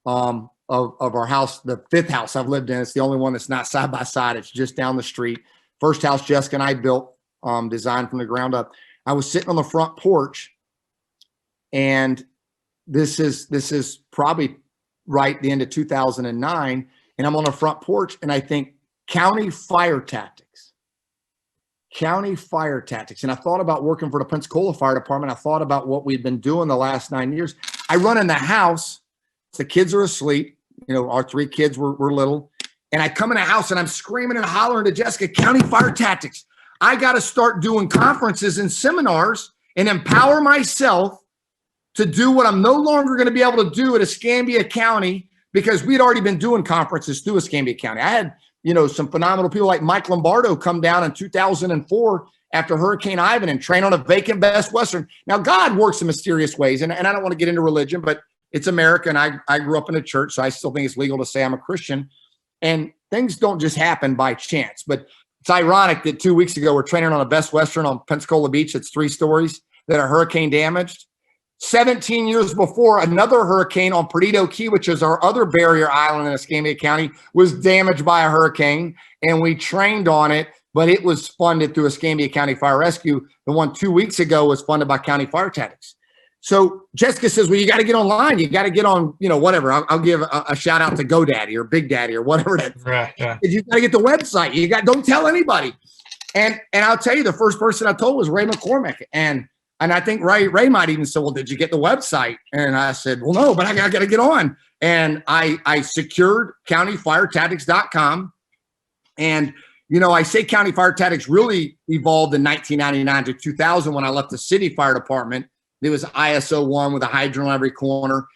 of our house, the 5th house I've lived in. It's the only one that's not side by side. It's just down the street. First house Jessica and I built, designed from the ground up. I was sitting on the front porch, and this is probably right the end of 2009, and I'm on the front porch and I think county fire tactics. And I thought about working for the Pensacola Fire Department. I thought about what we've been doing the last 9 years. I run in the house, the kids are asleep. Our 3 kids were little, and I come in the house and I'm screaming and hollering to Jessica, county fire tactics. I got to start doing conferences and seminars and empower myself to do what I'm no longer going to be able to do at Escambia County, because we'd already been doing conferences through Escambia County. I had, some phenomenal people like Mike Lombardo come down in 2004 after Hurricane Ivan and train on a vacant Best Western. Now, God works in mysterious ways, and I don't want to get into religion, but it's America, and I grew up in a church, so I still think it's legal to say I'm a Christian. And things don't just happen by chance. But it's ironic that 2 weeks ago, we're training on a Best Western on Pensacola Beach. It's 3 stories that are hurricane damaged. 17 years before, another hurricane on Perdido Key, which is our other barrier island in Escambia County, was damaged by a hurricane, and we trained on it, but it was funded through Escambia County Fire Rescue. The one 2 weeks ago was funded by County Fire Tactics. So Jessica says, well, you got to get online. You got to get on, whatever. I'll give a shout out to GoDaddy or Big Daddy or whatever it is. Right, yeah. You got to get the website. Don't tell anybody. And I'll tell you, the first person I told was Ray McCormick. And I think Ray might even say, well, did you get the website? And I said, well, no, but I got to get on. And I secured countyfiretactics.com. And, I say County Fire Tactics really evolved in 1999 to 2000 when I left the city fire department. It was ISO 1 with a hydrant on every corner.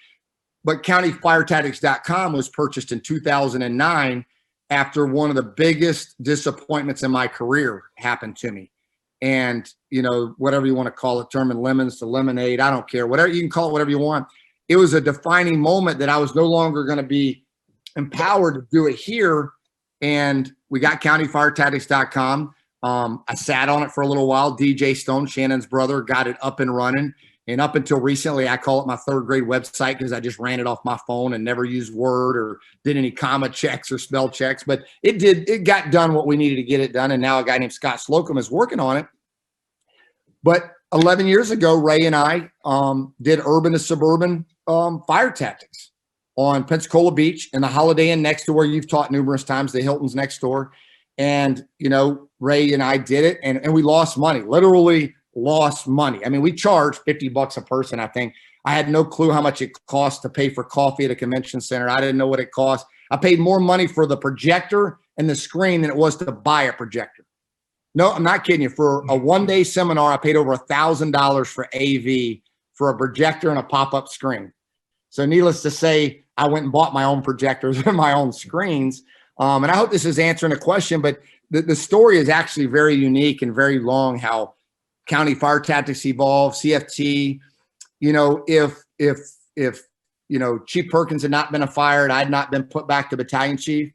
But countyfiretactics.com was purchased in 2009 after one of the biggest disappointments in my career happened to me. And, whatever you want to call it, turning lemons to lemonade, I don't care. Whatever, you can call it whatever you want. It was a defining moment that I was no longer going to be empowered to do it here. And we got countyfiretactics.com. I sat on it for a little while. DJ Stone, Shannon's brother, got it up and running. And up until recently, I call it my 3rd grade website because I just ran it off my phone and never used Word or did any comma checks or spell checks. But it got done what we needed to get it done. And now a guy named Scott Slocum is working on it. But 11 years ago, Ray and I did urban to suburban fire tactics on Pensacola Beach and the Holiday Inn next to where you've taught numerous times, the Hilton's next door. And, Ray and I did it and we lost money, literally lost money. I mean, we charged $50 a person, I think. I had no clue how much it cost to pay for coffee at a convention center. I didn't know what it cost. I paid more money for the projector and the screen than it was to buy a projector. No, I'm not kidding you. For a 1-day seminar, I paid over $1,000 for AV for a projector and a pop-up screen. So needless to say, I went and bought my own projectors and my own screens. And I hope this is answering a question, but the story is actually very unique and very long, how County Fire Tactics evolved, CFT. If Chief Perkins had not been fired, I'd not been put back to Battalion Chief,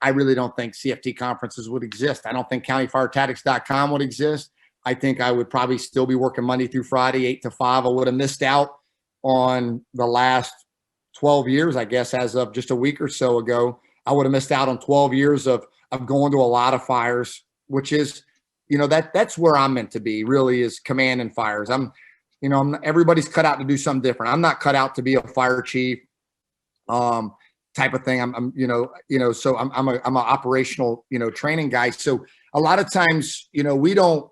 I really don't think CFT conferences would exist. I don't think countyfiretactics.com would exist. I think I would probably still be working Monday through Friday, 8 to 5. I would have missed out on the last 12 years, I guess, as of just a week or so ago, I would have missed out on 12 years of going to a lot of fires, which is, that's where I'm meant to be, really, is command and fires. Everybody's cut out to do something different. I'm not cut out to be a fire chief, type of thing. So I'm an operational, training guy. So a lot of times, we don't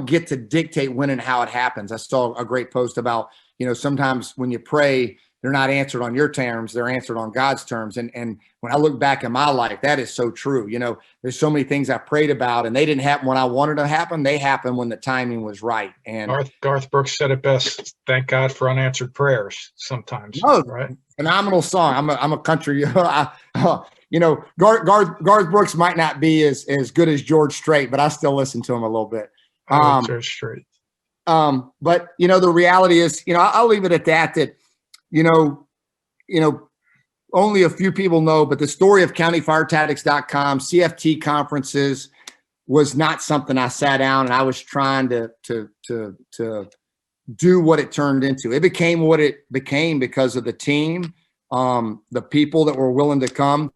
get to dictate when and how it happens. I saw a great post about, sometimes when you pray, they're not answered on your terms, they're answered on God's terms. And when I look back in my life, that is so true. There's so many things I prayed about and they didn't happen when I wanted to happen. They happened when the timing was right. And Garth Brooks said it best. Thank God for unanswered prayers sometimes. No, right? Phenomenal song. I'm a country, Garth Brooks might not be as good as George Strait, but I still listen to him a little bit. George Strait. But the reality is, I'll leave it at that, only a few people know, but the story of countyfiretactics.com, CFT conferences was not something I sat down and I was trying to do what it turned into. It became what it became because of the team, the people that were willing to come.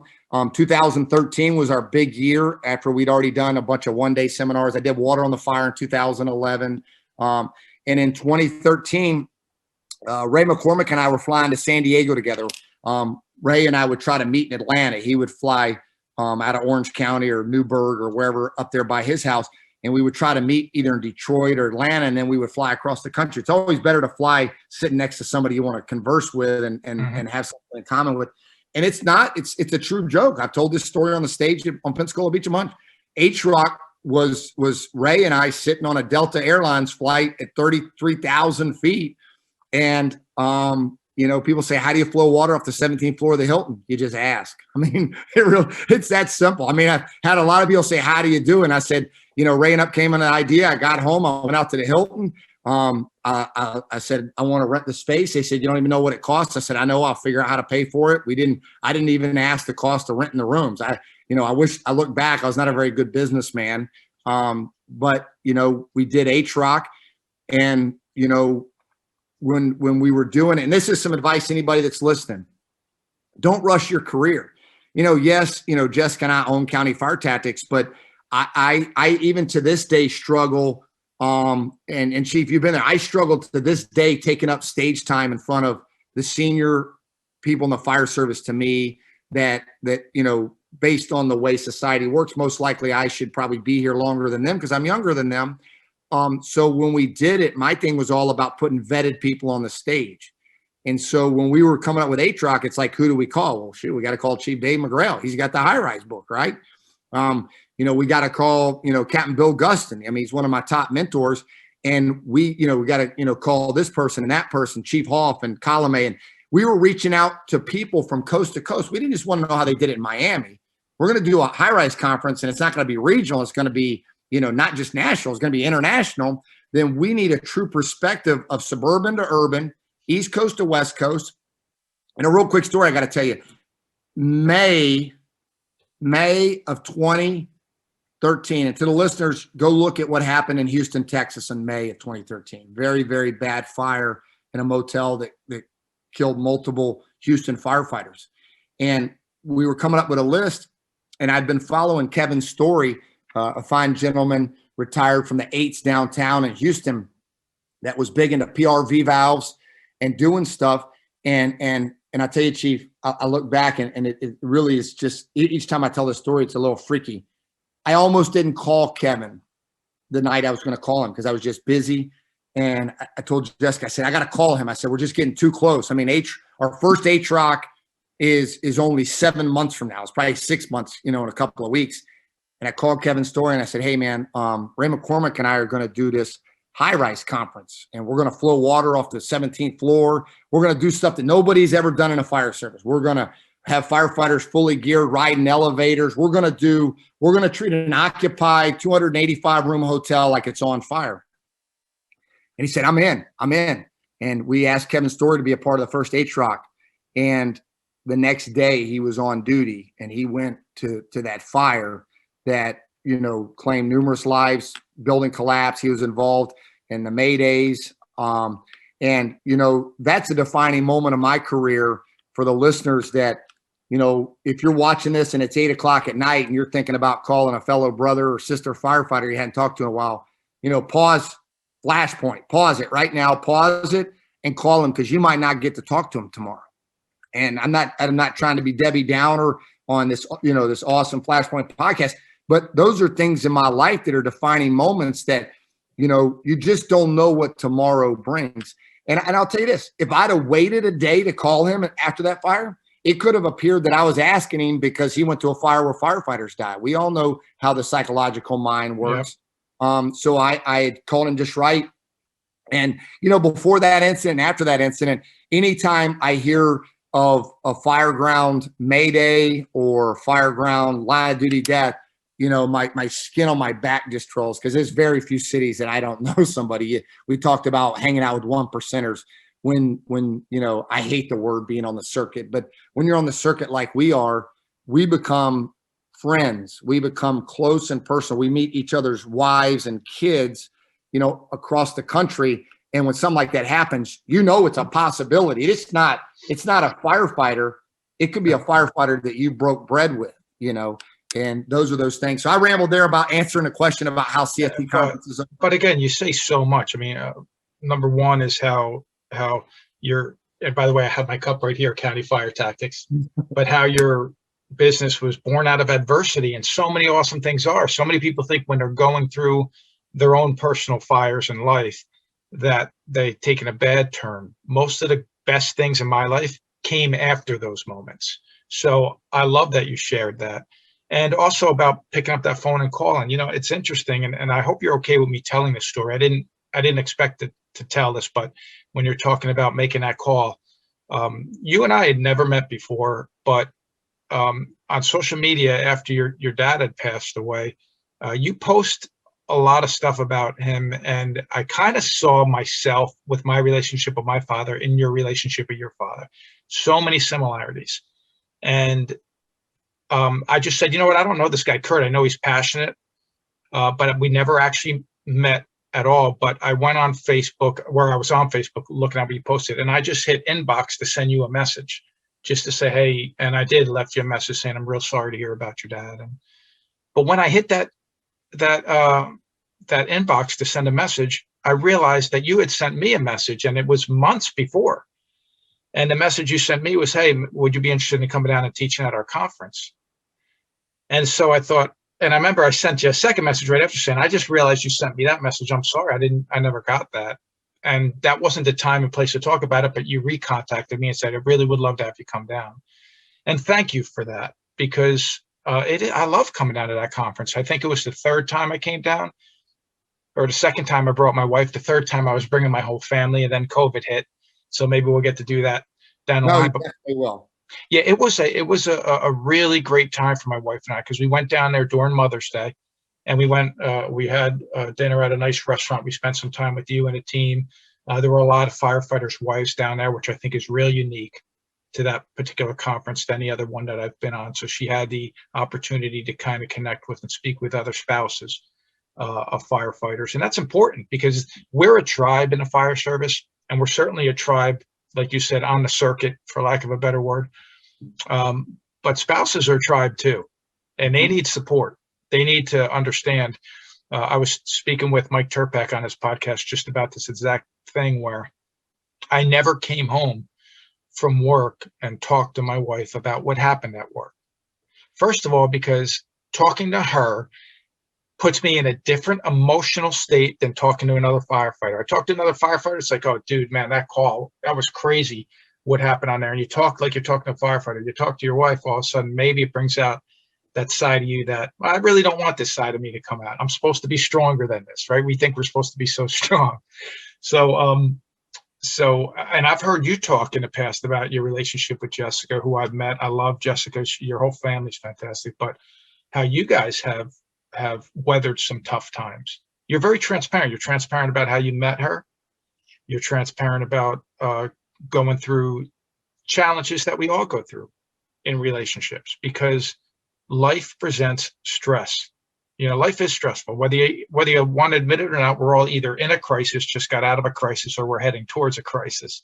2013 was our big year after we'd already done a bunch of one-day seminars. I did Water on the Fire in 2011. And in 2013, Ray McCormick and I were flying to San Diego together. Ray and I would try to meet in Atlanta. He would fly out of Orange County or Newburgh or wherever up there by his house. And we would try to meet either in Detroit or Atlanta, and then we would fly across the country. It's always better to fly sitting next to somebody you want to converse with and have something in common with. And it's a true joke. I've told this story on the stage on Pensacola Beach a month. H-Rock was Ray and I sitting on a Delta Airlines flight at 33,000 feet. And, people say, how do you flow water off the 17th floor of the Hilton? You just ask. I mean, it's that simple. I mean, I've had a lot of people say, how do you do? And I said, Ray and up came on an idea. I got home. I went out to the Hilton. I said, I want to rent the space. They said, you don't even know what it costs. I said, I know, I'll figure out how to pay for it. I didn't even ask the cost of renting the rooms. I wish I look back, I was not a very good businessman. But we did H-Rock and, when we were doing it, and this is some advice to anybody that's listening, don't rush your career. Yes, Jessica and I own County Fire Tactics, but I even to this day struggle. And Chief, you've been there. I struggle to this day taking up stage time in front of the senior people in the fire service. To me, that based on the way society works, most likely I should probably be here longer than them because I'm younger than them. So when we did it, my thing was all about putting vetted people on the stage. And so when we were coming up with H-Rock, it's like, who do we call? Well, shoot, we got to call Chief Dave McGrail. He's got the High Rise book, right? We got to call, Captain Bill Guston. I mean, he's one of my top mentors. And we got to, call this person and that person, Chief Hoff and Colomé. And we were reaching out to people from coast to coast. We didn't just want to know how they did it in Miami. We're going to do a High Rise conference, and it's not going to be regional. It's going to be, not just national. It's going to be international. Then we need a true perspective of suburban to urban, East Coast to West Coast. And a real quick story I got to tell you. May of 2013, and to the listeners, go look at what happened in Houston, Texas in May of 2013. Very, very bad fire in a motel that killed multiple Houston firefighters. And we were coming up with a list, and I'd been following Kevin's story, a fine gentleman retired from the 8s downtown in Houston that was big into PRV valves and doing stuff. And I tell you, Chief, I look back and it really is just, each time I tell this story, it's a little freaky. I almost didn't call Kevin the night I was going to call him because I was just busy. And I told Jessica, I said, I got to call him. I said, we're just getting too close. I mean, our first H-Rock is only 7 months from now. It's probably 6 months, in a couple of weeks. And I called Kevin's story and I said, hey man, Ray McCormick and I are going to do this High Rise conference, and we're going to flow water off the 17th floor. We're going to do stuff that nobody's ever done in a fire service. We're going to have firefighters fully geared, riding elevators. We're going to treat an occupied 285 room hotel like it's on fire. And he said, I'm in. And we asked Kevin Story to be a part of the first H-Rock. And the next day he was on duty and he went to that fire that, claimed numerous lives, building collapse. He was involved in the Maydays. And, you know, that's a defining moment of my career for the listeners that, you know, if you're watching this and it's 8 o'clock at night and you're thinking about calling a fellow brother or sister firefighter you hadn't talked to in a while, you know, pause Flashpoint, pause it right now, pause it and call them, because you might not get to talk to them tomorrow. And I'm not trying to be Debbie Downer on this, you know, this awesome Flashpoint podcast, but those are things in my life that are defining moments that, you know, you just don't know what tomorrow brings. And I'll tell you this, if I'd have waited a day to call him after that fire, it could have appeared that I was asking him because he went to a fire where firefighters die. We all know how the psychological mind works. Yep. So I had called him just right. And, you know, before that incident, after that incident, anytime I hear of a fireground mayday or fireground line of duty death, you know, my skin on my back just trolls, because there's very few cities that I don't know somebody. We talked about hanging out with 1%ers. When, you know, I hate the word being on the circuit, but when you're on the circuit like we are, we become friends. We become close and personal. We meet each other's wives and kids, you know, across the country. And when something like that happens, you know, it's a possibility. It's not a firefighter. It could be a firefighter that you broke bread with, you know, and those are those things. So I rambled there about answering a question about how CFP conferences are. But again, you say so much. I mean, number one is how you're, and by the way, I have my cup right here, County Fire Tactics, but how your business was born out of adversity, and so many awesome things are. So many people think when they're going through their own personal fires in life that they've taken a bad turn. Most of the best things in my life came after those moments. So I love that you shared that. And also about picking up that phone and calling. You know, it's interesting, and I hope you're okay with me telling this story. I didn't expect to tell this, but when you're talking about making that call, you and I had never met before, but on social media after your dad had passed away, you post a lot of stuff about him, and I kind of saw myself with my relationship with my father in your relationship with your father. So many similarities. And I just said, you know what, I don't know this guy Curt. I know he's passionate, but we never actually met at all. But I went on Facebook, where I was on Facebook looking at what you posted, and I just hit inbox to send you a message just to say, hey, and I did left you a message saying, I'm real sorry to hear about your dad. But when I hit that inbox to send a message, I realized that you had sent me a message, and it was months before. And the message you sent me was, hey, would you be interested in coming down and teaching at our conference? And so I thought, and I remember I sent you a second message right after saying, I just realized you sent me that message. I'm sorry, I never got that. And that wasn't the time and place to talk about it, but you recontacted me and said, I really would love to have you come down. And thank you for that, because I love coming down to that conference. I think it was the third time I came down, or the second time I brought my wife. The third time I was bringing my whole family, and then COVID hit. So maybe we'll get to do that down the line. No, definitely will. Yeah, it was a really great time for my wife and I, because we went down there during Mother's Day, and we had dinner at a nice restaurant. We spent some time with you and a team. There were a lot of firefighters' wives down there, which I think is real unique to that particular conference than any other one that I've been on. So she had the opportunity to kind of connect with and speak with other spouses of firefighters. And that's important, because we're a tribe in the fire service, and we're certainly a tribe, like you said, on the circuit, for lack of a better word. But spouses are a tribe too, and they need support. They need to understand. I was speaking with Mike Turpek on his podcast just about this exact thing, where I never came home from work and talked to my wife about what happened at work. First of all, because talking to her puts me in a different emotional state than talking to another firefighter. I talk to another firefighter, it's like, oh, dude, man, that call, that was crazy what happened on there. And you talk like you're talking to a firefighter. You talk to your wife, all of a sudden, maybe it brings out that side of you that, well, I really don't want this side of me to come out. I'm supposed to be stronger than this, right? We think we're supposed to be so strong. So, and I've heard you talk in the past about your relationship with Jessica, who I've met. I love Jessica. Your whole family's fantastic, but how you guys have weathered some tough times. You're very transparent. You're transparent about how you met her. You're transparent about going through challenges that we all go through in relationships, because life presents stress. Life is stressful. Whether you want to admit it or not, we're all either in a crisis, just got out of a crisis, or we're heading towards a crisis.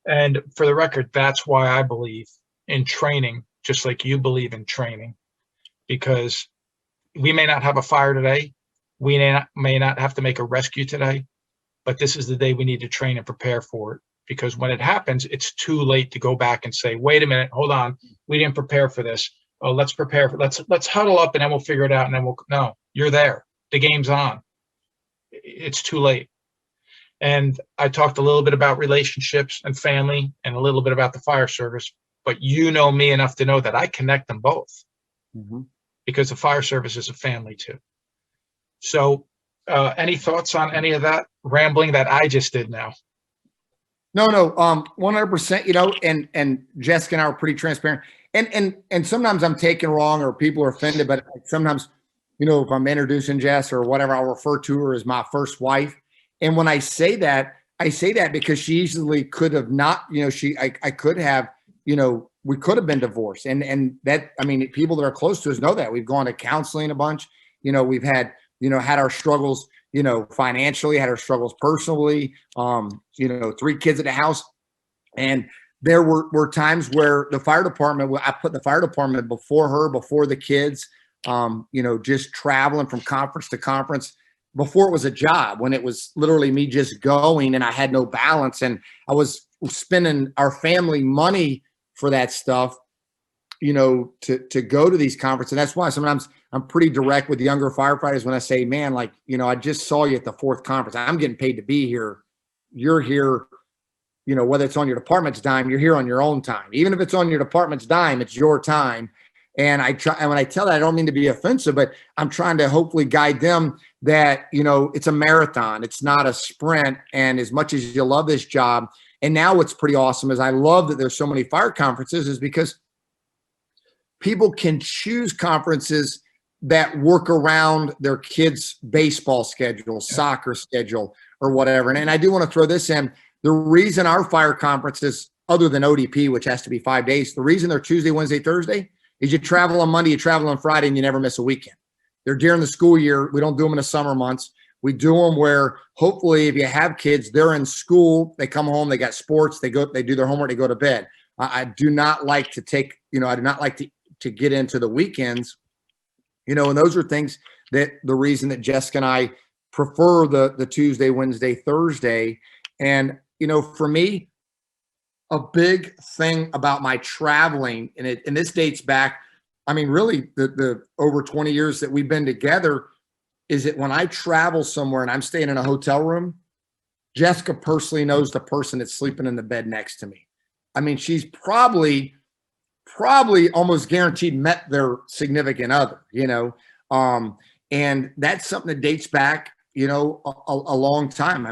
And for the record, that's why I believe in training, just like you believe in training, because we may not have a fire today. We may not have to make a rescue today, but this is the day we need to train and prepare for it. Because when it happens, it's too late to go back and say, wait a minute, hold on, we didn't prepare for this. Oh, let's prepare for, let's huddle up and then we'll figure it out. And then no, you're there. The game's on. It's too late. And I talked a little bit about relationships and family and a little bit about the fire service, but you know me enough to know that I connect them both, because the fire service is a family too. So any thoughts on any of that rambling that I just did now? No, 100%, and Jessica and I are pretty transparent. And sometimes I'm taken wrong or people are offended, but sometimes, if I'm introducing Jess or whatever, I'll refer to her as my first wife. And when I say that because she easily could have not, I could have, we could have been divorced. And that, people that are close to us know that. We've gone to counseling a bunch. We've had, had our struggles, financially, had our struggles personally, 3 kids at the house. And there were times where the fire department, I put the fire department before her, before the kids, just traveling from conference to conference, before it was a job, when it was literally me just going and I had no balance and I was spending our family money for that stuff, to go to these conferences. And that's why sometimes I'm pretty direct with younger firefighters when I say, man, I just saw you at the 4th conference. I'm getting paid to be here. You're here, whether it's on your department's dime, you're here on your own time. Even if it's on your department's dime, it's your time. And when I tell that, I don't mean to be offensive, but I'm trying to hopefully guide them that, it's a marathon. It's not a sprint. And as much as you love this job, and now what's pretty awesome is I love that there's so many fire conferences, is because people can choose conferences that work around their kids' baseball schedule, soccer schedule, or whatever. And I do want to throw this in. The reason our fire conferences, other than ODP, which has to be 5 days, the reason they're Tuesday, Wednesday, Thursday is you travel on Monday, you travel on Friday, and you never miss a weekend. They're during the school year. We don't do them in the summer months. We do them where hopefully if you have kids, they're in school, they come home, they got sports, they do their homework, they go to bed. I do not like to take, I do not like to get into the weekends, and those are things that the reason that Jessica and I prefer the Tuesday, Wednesday, Thursday. And, for me, a big thing about my traveling, and this dates back, really the over 20 years that we've been together, is that when I travel somewhere and I'm staying in a hotel room, Jessica personally knows the person that's sleeping in the bed next to me. She's probably almost guaranteed met their significant other, and that's something that dates back, a long time.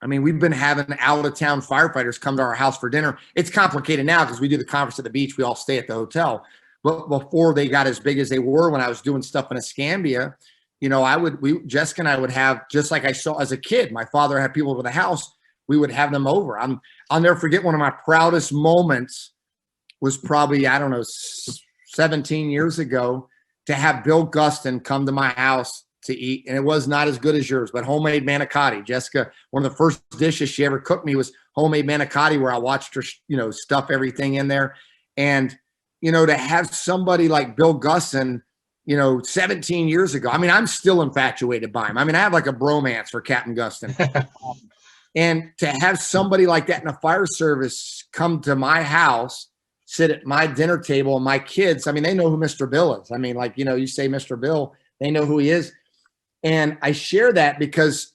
We've been having out of town firefighters come to our house for dinner. It's complicated now because we do the conference at the beach. We all stay at the hotel, but before they got as big as they were, when I was doing stuff in Escambia, Jessica and I would have, just like I saw as a kid, my father had people over the house, we would have them over. I'll never forget, one of my proudest moments was probably, 17 years ago, to have Bill Guston come to my house to eat. And it was not as good as yours, but homemade manicotti. Jessica, one of the first dishes she ever cooked me was homemade manicotti, where I watched her, stuff everything in there. And, to have somebody like Bill Guston, 17 years ago, I'm still infatuated by him. I have like a bromance for Captain Guston. And to have somebody like that in a fire service come to my house, sit at my dinner table, and my kids, they know who Mr. Bill is. You say Mr. Bill, they know who he is. And I share that because,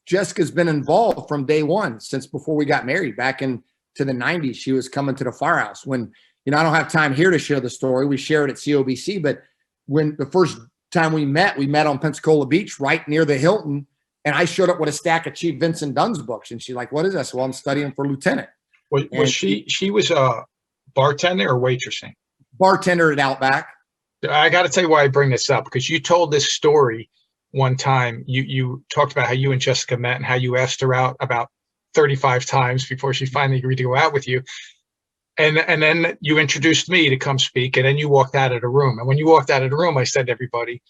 Jessica's been involved from day one, since before we got married back into the 90s. She was coming to the firehouse when, I don't have time here to share the story. We share it at COBC, but when the first time we met on Pensacola Beach, right near the Hilton. And I showed up with a stack of Chief Vincent Dunn's books. And she's like, what is this? Well, I'm studying for lieutenant. Was she was a bartender or waitressing? Bartender at Outback. I got to tell you why I bring this up, because you told this story one time. You talked about how you and Jessica met and how you asked her out about 35 times before she finally agreed to go out with you. And then you introduced me to come speak, and then you walked out of the room. And when you walked out of the room, I said to everybody,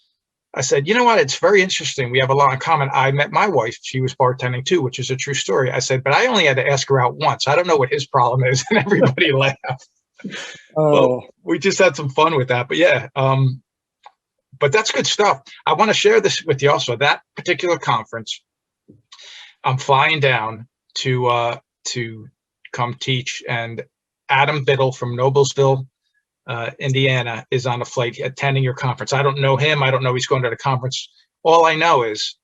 I said, you know what? It's very interesting. We have a lot in common. I met my wife. She was bartending too, which is a true story. I said, but I only had to ask her out once. I don't know what his problem is. And everybody laughed. Oh, Well, we just had some fun with that. But yeah, but that's good stuff. I want to share this with you also. That particular conference, I'm flying down to come teach, and Adam Biddle from Noblesville, Indiana, is on a flight attending your conference. I don't know him. I don't know he's going to the conference. All I know is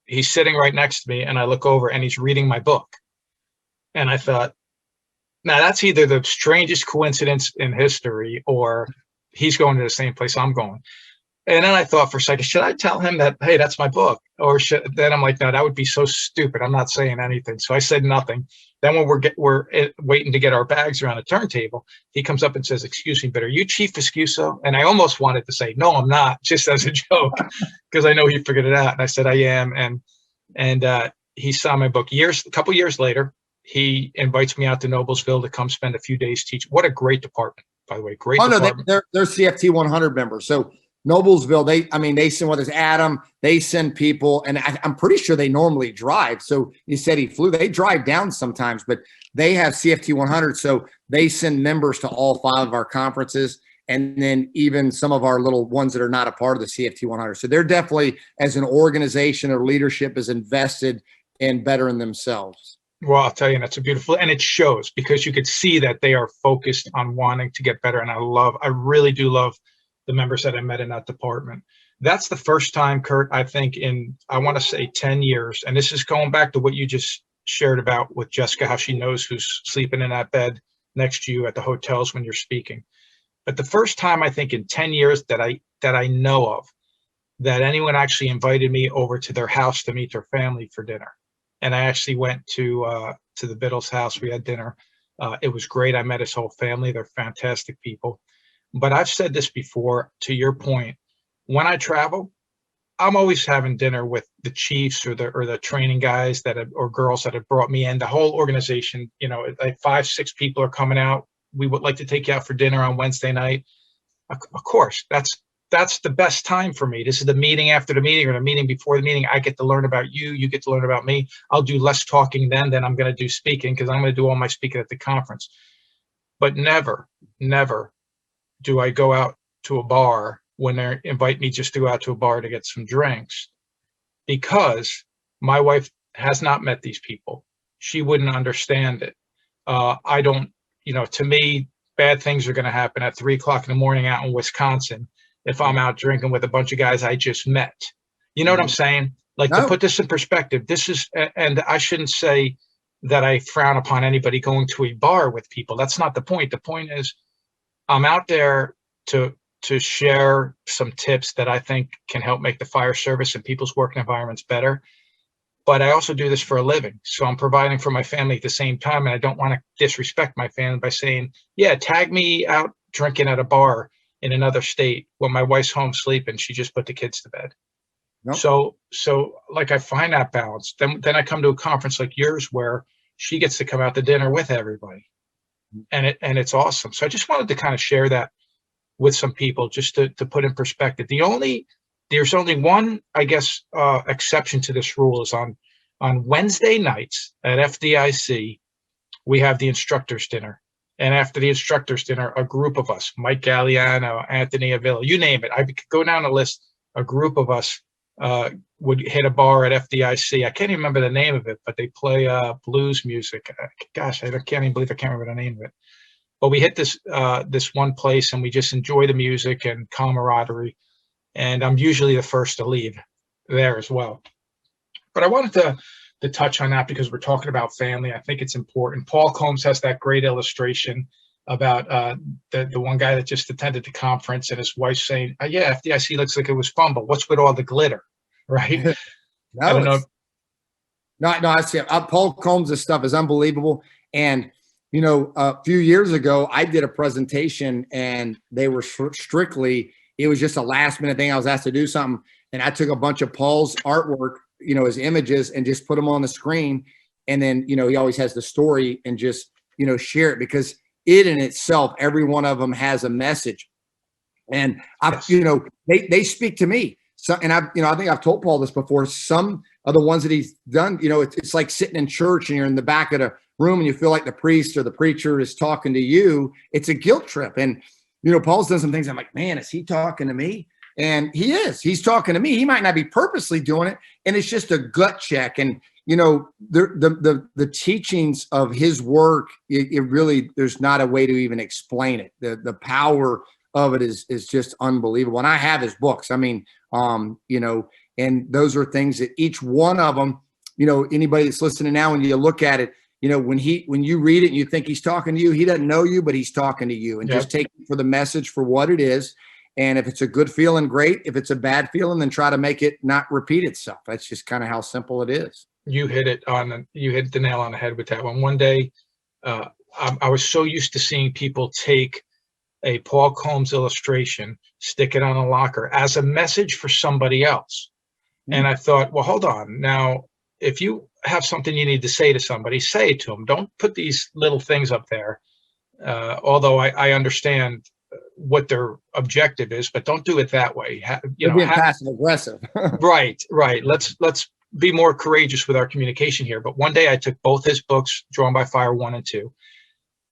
he's sitting right next to me, and I look over and he's reading my book. And I thought, now that's either the strangest coincidence in history, or he's going to the same place I'm going. And then I thought for a second, should I tell him that, hey, that's my book? Or then I'm like, no, that would be so stupid. I'm not saying anything. So I said nothing. Then when we're waiting to get our bags around the turntable, he comes up and says, excuse me, but are you Chief Viscuso? And I almost wanted to say, no, I'm not, just as a joke, because I know he figured it out. And I said, I am. And he saw my book. A couple years later, he invites me out to Noblesville to come spend a few days teaching. What a great department, by the way. Great department. No, they're CFT 100 members. So Noblesville, they send, whether it's Adam, they send people, and I'm pretty sure they normally drive. So you said he flew, they drive down sometimes, but they have CFT 100. So they send members to all 5 of our conferences, and then even some of our little ones that are not a part of the CFT 100. So they're definitely, as an organization or leadership, is invested in bettering themselves. Well, I'll tell you, that's a beautiful, and it shows, because you could see that they are focused on wanting to get better. And I really do love the members that I met in that department. That's the first time, Curt, I think I want to say 10 years. And this is going back to what you just shared about with Jessica, how she knows who's sleeping in that bed next to you at the hotels when you're speaking. But the first time, I think in 10 years that I know of, that anyone actually invited me over to their house to meet their family for dinner. And I actually went to the Biddle's house. We had dinner. It was great. I met his whole family. They're fantastic people. But I've said this before, to your point, when I travel, I'm always having dinner with the chiefs or the training guys or girls that have brought me in. The whole organization, like 5, 6 people are coming out. We would like to take you out for dinner on Wednesday night. Of course, that's the best time for me. This is the meeting after the meeting, or the meeting before the meeting. I get to learn about you. You get to learn about me. I'll do less talking then than I'm going to do speaking, because I'm going to do all my speaking at the conference. But never do I go out to a bar when they invite me just to go out to a bar to get some drinks, because my wife has not met these people. She wouldn't understand it. I don't, to me, bad things are going to happen at 3 o'clock in the morning out in Wisconsin if I'm out drinking with a bunch of guys I just met. You know what I'm saying? Like, to put this in perspective, this is, and I shouldn't say that I frown upon anybody going to a bar with people. That's not the point. The point is, I'm out there to share some tips that I think can help make the fire service and people's working environments better. But I also do this for a living. So I'm providing for my family at the same time. And I don't want to disrespect my family by saying, yeah, tag me out drinking at a bar in another state when my wife's home sleeping. She just put the kids to bed. Nope. So like, I find that balance. Then I come to a conference like yours where she gets to come out to dinner with everybody. And it's awesome. So I just wanted to kind of share that with some people, just to put in perspective. There's only one, I guess, exception to this rule is on Wednesday nights at FDIC, we have the instructors dinner. And after the instructors dinner, a group of us, Mike Galliano, Anthony Avila, you name it, I could go down the list, a group of us would hit a bar at FDIC. I can't even remember the name of it, but they play blues music. Gosh, I can't even believe I can't remember the name of it. But we hit this one place, and we just enjoy the music and camaraderie. And I'm usually the first to leave there as well. But I wanted to touch on that because we're talking about family. I think it's important. Paul Combs has that great illustration about the one guy that just attended the conference and his wife saying, yeah, FDIC looks like it was fun, but what's with all the glitter, right? I don't know. No, I see it. Paul Combs' stuff is unbelievable. And, a few years ago, I did a presentation, and they were strictly, it was just a last minute thing. I was asked to do something, and I took a bunch of Paul's artwork, his images, and just put them on the screen. And then, he always has the story, and just, share it, because it in itself, every one of them has a message. And they speak to me. So, and I think I've told Paul this before. Some of the ones that he's done, it's like sitting in church and you're in the back of the room and you feel like the priest or the preacher is talking to you. It's a guilt trip. And, Paul's done some things. I'm like, man, is he talking to me? And he is. He's talking to me. He might not be purposely doing it. And it's just a gut check. And, the teachings of his work, it really, there's not a way to even explain it. The power of it is just unbelievable. And I have his books. I mean, and those are things that each one of them, anybody that's listening now, when you look at it, when you read it and you think he's talking to you, he doesn't know you, but he's talking to you. And just take it for the message for what it is. And if it's a good feeling, great. If it's a bad feeling, then try to make it not repeat itself. That's just kind of how simple it is. You hit the nail on the head with that one. One day, I was so used to seeing people take a Paul Combs illustration, stick it on a locker as a message for somebody else. And I thought, well, hold on. Now, if you have something you need to say to somebody, say it to them. Don't put these little things up there. Although I understand what their objective is, but don't do it that way. Being passive aggressive. Right. Let's be more courageous with our communication here. But one day I took both his books, Drawn by Fire 1 and 2,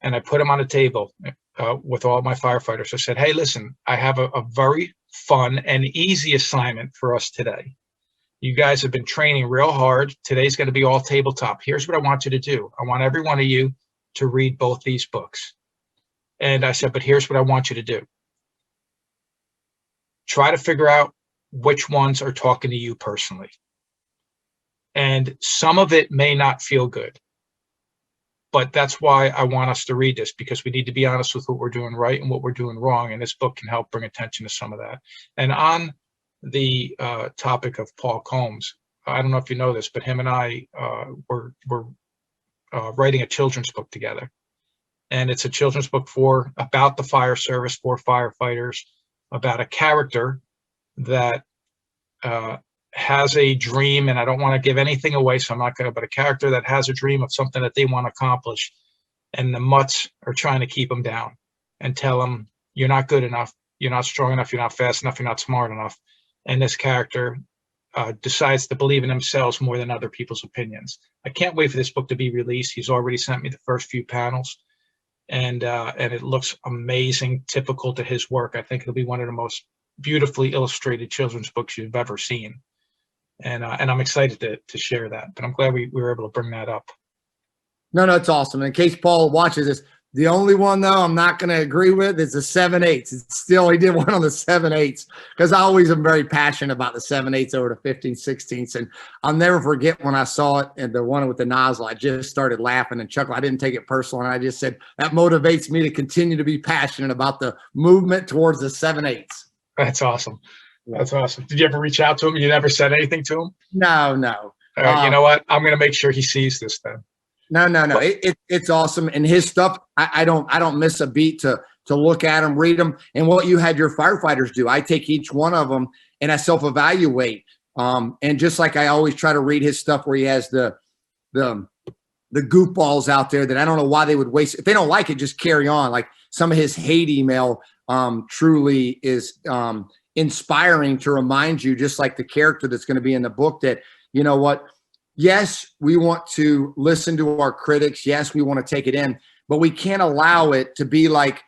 and I put them on a table with all my firefighters. I said, hey, listen, I have a very fun and easy assignment for us today. You guys have been training real hard. Today's going to be all tabletop. Here's what I want you to do. I want every one of you to read both these books. And I said, but here's what I want you to do. Try to figure out which ones are talking to you personally. And some of it may not feel good. But that's why I want us to read this, because we need to be honest with what we're doing right and what we're doing wrong. And this book can help bring attention to some of that. And on the topic of Paul Combs, I don't know if you know this, but him and I were writing a children's book together. And it's a children's book about the fire service, for firefighters, about a character that has a dream, and I don't want to give anything away, so I'm not going to, but a character that has a dream of something that they want to accomplish, and the mutts are trying to keep them down and tell them, you're not good enough, you're not strong enough, you're not fast enough, you're not smart enough. And this character decides to believe in themselves more than other people's opinions. I can't wait for this book to be released. He's already sent me the first few panels, and it looks amazing, typical to his work. I think it'll be one of the most beautifully illustrated children's books you've ever seen. And I'm excited to share that, but I'm glad we were able to bring that up. No, it's awesome. In case Paul watches this, the only one though I'm not going to agree with is the 7/8. It's still, he did one on the 7/8, because I always am very passionate about the 7/8 over the 15/16. And I'll never forget when I saw it, and the one with the nozzle, I just started laughing and chuckling. I didn't take it personal, and I just said that motivates me to continue to be passionate about the movement towards the 7/8. That's awesome. That's awesome. Did you ever reach out to him? You never said anything to him? No. You know what? I'm going to make sure he sees this then. No. It's awesome. And his stuff, I don't miss a beat to look at them, read them. And what you had your firefighters do, I take each one of them and I self-evaluate. And just like I always try to read his stuff where he has the goofballs out there that I don't know why they would waste. If they don't like it, just carry on. Like some of his hate email truly is inspiring to remind you, just like the character that's going to be in the book, that, you know what, yes, we want to listen to our critics. Yes, we want to take it in, but we can't allow it to be like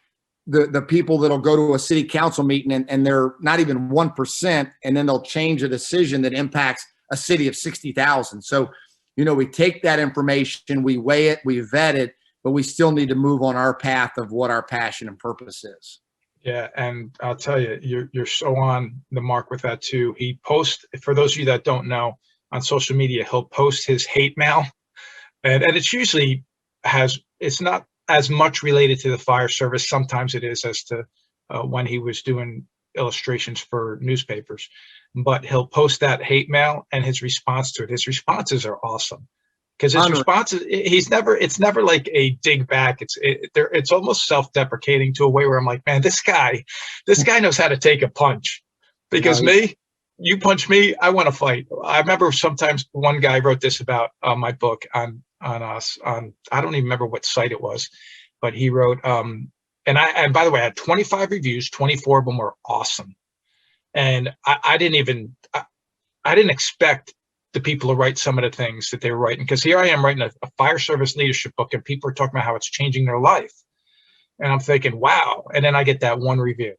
the people that'll go to a city council meeting and they're not even 1%, and then they'll change a decision that impacts a city of 60,000. So, we take that information, we weigh it, we vet it, but we still need to move on our path of what our passion and purpose is. Yeah, and I'll tell you, you're so on the mark with that too. He posts, for those of you that don't know, on social media, he'll post his hate mail, and it's usually it's not as much related to the fire service. Sometimes it is, as to when he was doing illustrations for newspapers, but he'll post that hate mail and his response to it. His responses are awesome, because his responses, it's never like a dig back. It's almost self-deprecating to a way where I'm like, man, this guy knows how to take a punch, because you punch me, I want to fight. I remember sometimes one guy wrote this about my book on I don't even remember what site it was, but he wrote, and by the way, I had 25 reviews, 24 of them were awesome. And I didn't expect the people to write some of the things that they were writing, because here I am writing a fire service leadership book and people are talking about how it's changing their life. And I'm thinking, wow. And then I get that one review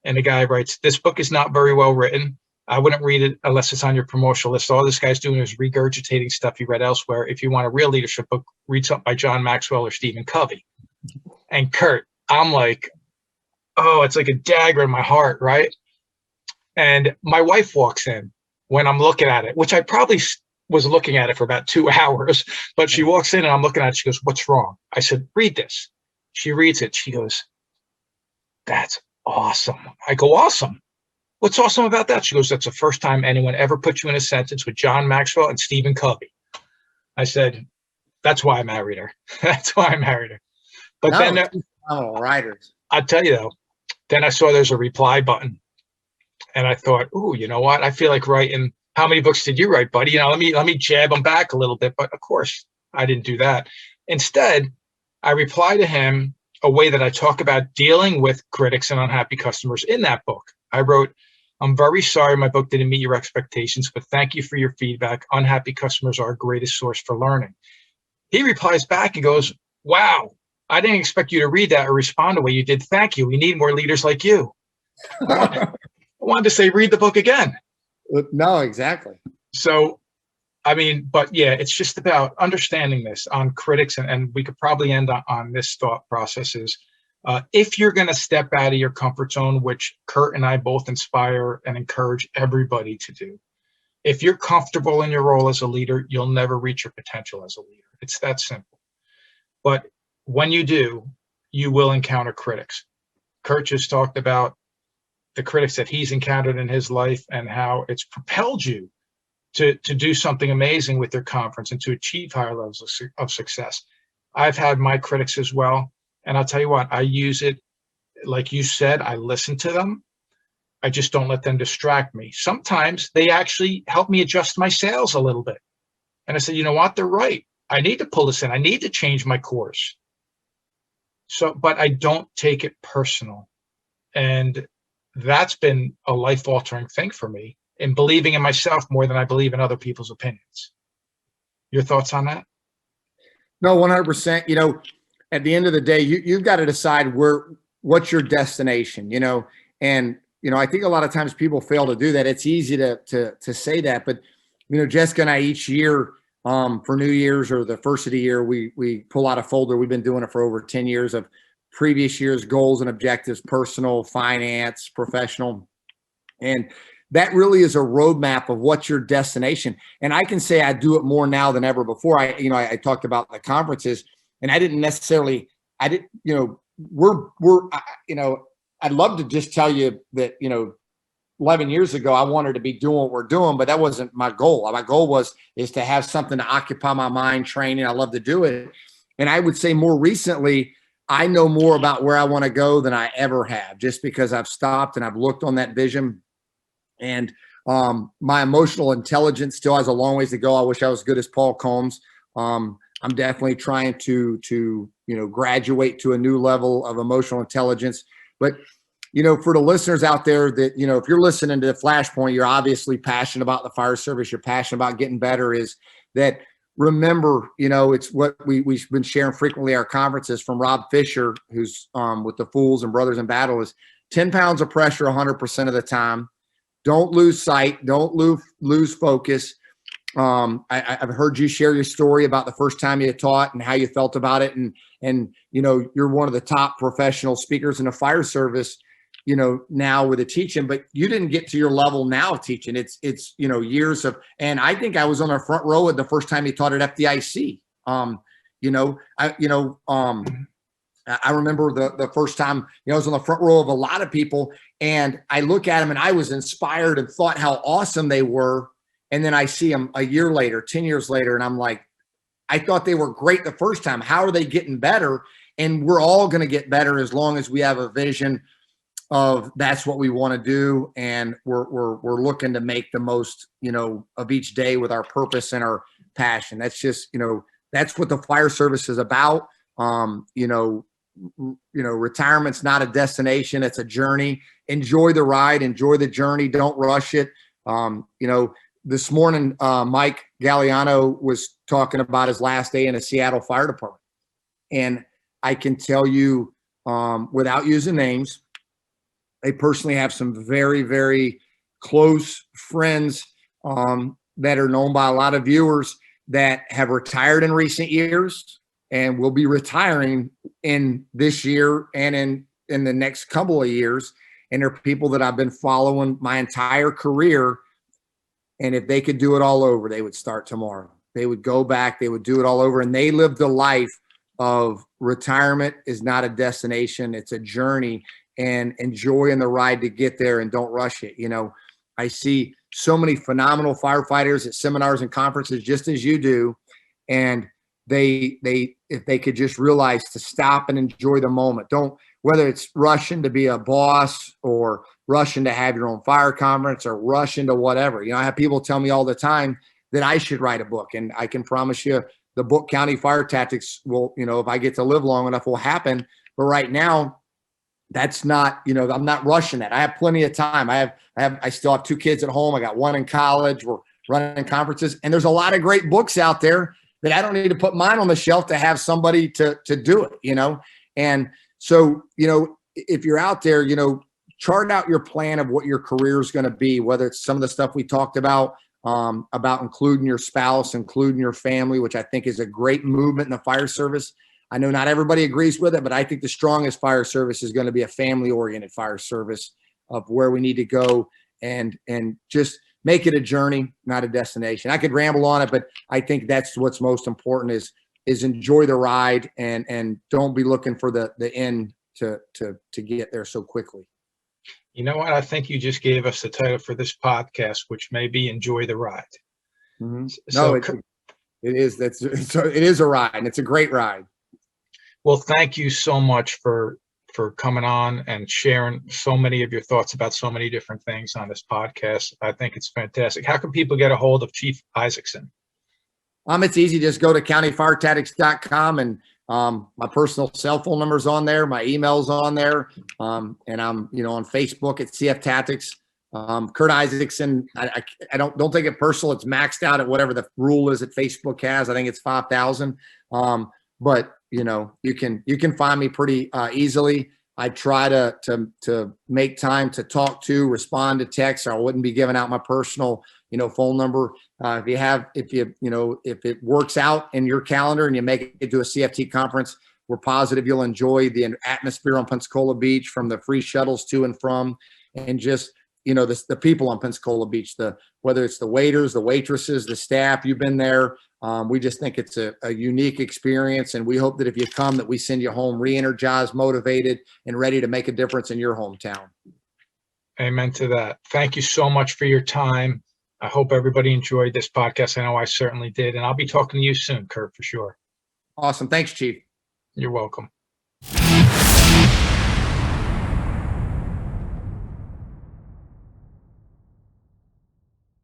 and the guy writes, this book is not very well written. I wouldn't read it unless it's on your promotional list. All this guy's doing is regurgitating stuff you read elsewhere. If you want a real leadership book, read something by John Maxwell or Stephen Covey. And Curt, I'm like, oh, it's like a dagger in my heart, right? And my wife walks in when I'm looking at it, which I probably was looking at it for about 2 hours, but she walks in and I'm looking at it. She goes, what's wrong? I said, read this. She reads it. She goes, that's awesome. I go, awesome. What's awesome about that? She goes, that's the first time anyone ever put you in a sentence with John Maxwell and Stephen Covey. I said, that's why I married her. That's why I married her. But then writers. I'll tell you though, then I saw there's a reply button. And I thought, ooh, you know what? I feel like writing. How many books did you write, buddy? You know, let me jab him back a little bit. But of course, I didn't do that. Instead, I reply to him a way that I talk about dealing with critics and unhappy customers in that book. I wrote, I'm very sorry my book didn't meet your expectations, but thank you for your feedback. Unhappy customers are our greatest source for learning. He replies back and goes, wow, I didn't expect you to read that or respond the way you did. Thank you. We need more leaders like you. I wanted to say, read the book again. No, exactly. So, I mean, but yeah, it's just about understanding this on critics, and we could probably end on this thought process is, if you're going to step out of your comfort zone, which Curt and I both inspire and encourage everybody to do, if you're comfortable in your role as a leader, you'll never reach your potential as a leader. It's that simple. But when you do, you will encounter critics. Curt just talked about the critics that he's encountered in his life and how it's propelled you to do something amazing with your conference and to achieve higher levels of success. I've had my critics as well. And I'll tell you what, I use it, like you said, I listen to them. I just don't let them distract me. Sometimes they actually help me adjust my sales a little bit. And I said, you know what, they're right. I need to pull this in. I need to change my course. So, but I don't take it personal. And that's been a life-altering thing for me in believing in myself more than I believe in other people's opinions. Your thoughts on that? No, 100%. You know, at the end of the day, you've got to decide what's your destination, you know, and, you know, I think a lot of times people fail to do that. It's easy to say that, but, you know, Jessica and I each year for New Year's or the first of the year, we pull out a folder. We've been doing it for over 10 years of previous year's goals and objectives, personal, finance, professional. And that really is a roadmap of what's your destination. And I can say I do it more now than ever before. I talked about the conferences, and I didn't necessarily, you know, I'd love to just tell you that, you know, 11 years ago, I wanted to be doing what we're doing, but that wasn't my goal. My goal is to have something to occupy my mind, training. I love to do it. And I would say more recently, I know more about where I want to go than I ever have, just because I've stopped and I've looked on that vision. And my emotional intelligence still has a long ways to go. I wish I was as good as Paul Combs. I'm definitely trying to you know, graduate to a new level of emotional intelligence. But, you know, for the listeners out there that, you know, if you're listening to the Flashpoint, you're obviously passionate about the fire service, you're passionate about getting better, is that remember, you know, it's what we've been sharing frequently at our conferences from Rob Fisher, who's with the Fools and Brothers in Battle, is 10 pounds of pressure 100% of the time. Don't lose sight. Don't lose focus. I've heard you share your story about the first time you taught and how you felt about it. And, you know, you're one of the top professional speakers in the fire service, you know, now with the teaching, but you didn't get to your level now of teaching. It's, you know, years of, and I think I was on the front row at the first time he taught at FDIC. I remember the first time, you know, I was on the front row of a lot of people, and I look at them and I was inspired and thought how awesome they were. And then I see them a year later, 10 years later, and I'm like, I thought they were great the first time. How are they getting better? And we're all going to get better as long as we have a vision of that's what we want to do. And we're looking to make the most, you know, of each day with our purpose and our passion. That's just, you know, that's what the fire service is about. You know, retirement's not a destination. It's a journey. Enjoy the ride, enjoy the journey. Don't rush it. This morning, Mike Galliano was talking about his last day in the Seattle Fire Department. And I can tell you, without using names, I personally have some very, very close friends that are known by a lot of viewers that have retired in recent years and will be retiring in this year and in the next couple of years. And they're people that I've been following my entire career. And if they could do it all over, they would start tomorrow. They would go back, they would do it all over. And they lived a life of retirement is not a destination. It's a journey, and enjoying the ride to get there, and don't rush it. I see so many phenomenal firefighters at seminars and conferences, just as you do. And if they could just realize to stop and enjoy the moment. Whether it's rushing to be a boss or rushing to have your own fire conference or rushing to whatever. I have people tell me all the time that I should write a book, and I can promise you the book County Fire Tactics will, if I get to live long enough, will happen. But right now, that's not, I'm not rushing that. I have plenty of time. I still have 2 kids at home. I got 1 in college. We're running conferences, and there's a lot of great books out there that I don't need to put mine on the shelf to have somebody to do it, And so, if you're out there, chart out your plan of what your career is going to be, whether it's some of the stuff we talked about including your spouse, including your family, which I think is a great movement in the fire service. I know not everybody agrees with it, but I think the strongest fire service is going to be a family-oriented fire service of where we need to go, and just make it a journey, not a destination. I could ramble on it, but I think that's what's most important is enjoy the ride, and don't be looking for the end to get there so quickly. You know what? I think you just gave us the title for this podcast, which may be "Enjoy the Ride." Mm-hmm. So it is. It is a ride, and it's a great ride. Well, thank you so much for coming on and sharing so many of your thoughts about so many different things on this podcast. I think it's fantastic. How can people get a hold of Chief Isakson? It's easy. Just go to countyfiretactics.com, and my personal cell phone number's on there. My email's on there. And I'm, on Facebook at CF Tactics. Curt Isakson. I don't take it personal. It's maxed out at whatever the rule is that Facebook has. I think it's 5,000. But you can find me pretty easily. I try to make time to talk to, respond to texts, or I wouldn't be giving out my personal, phone number. If it works out in your calendar and you make it to a CFT conference, we're positive you'll enjoy the atmosphere on Pensacola Beach, from the free shuttles to and from, and just, the people on Pensacola Beach, whether it's the waiters, the waitresses, the staff, you've been there. We just think it's a unique experience, and we hope that if you come, that we send you home re-energized, motivated, and ready to make a difference in your hometown. Amen to that. Thank you so much for your time. I hope everybody enjoyed this podcast. I know I certainly did, and I'll be talking to you soon, Curt, for sure. Awesome. Thanks, Chief. You're welcome.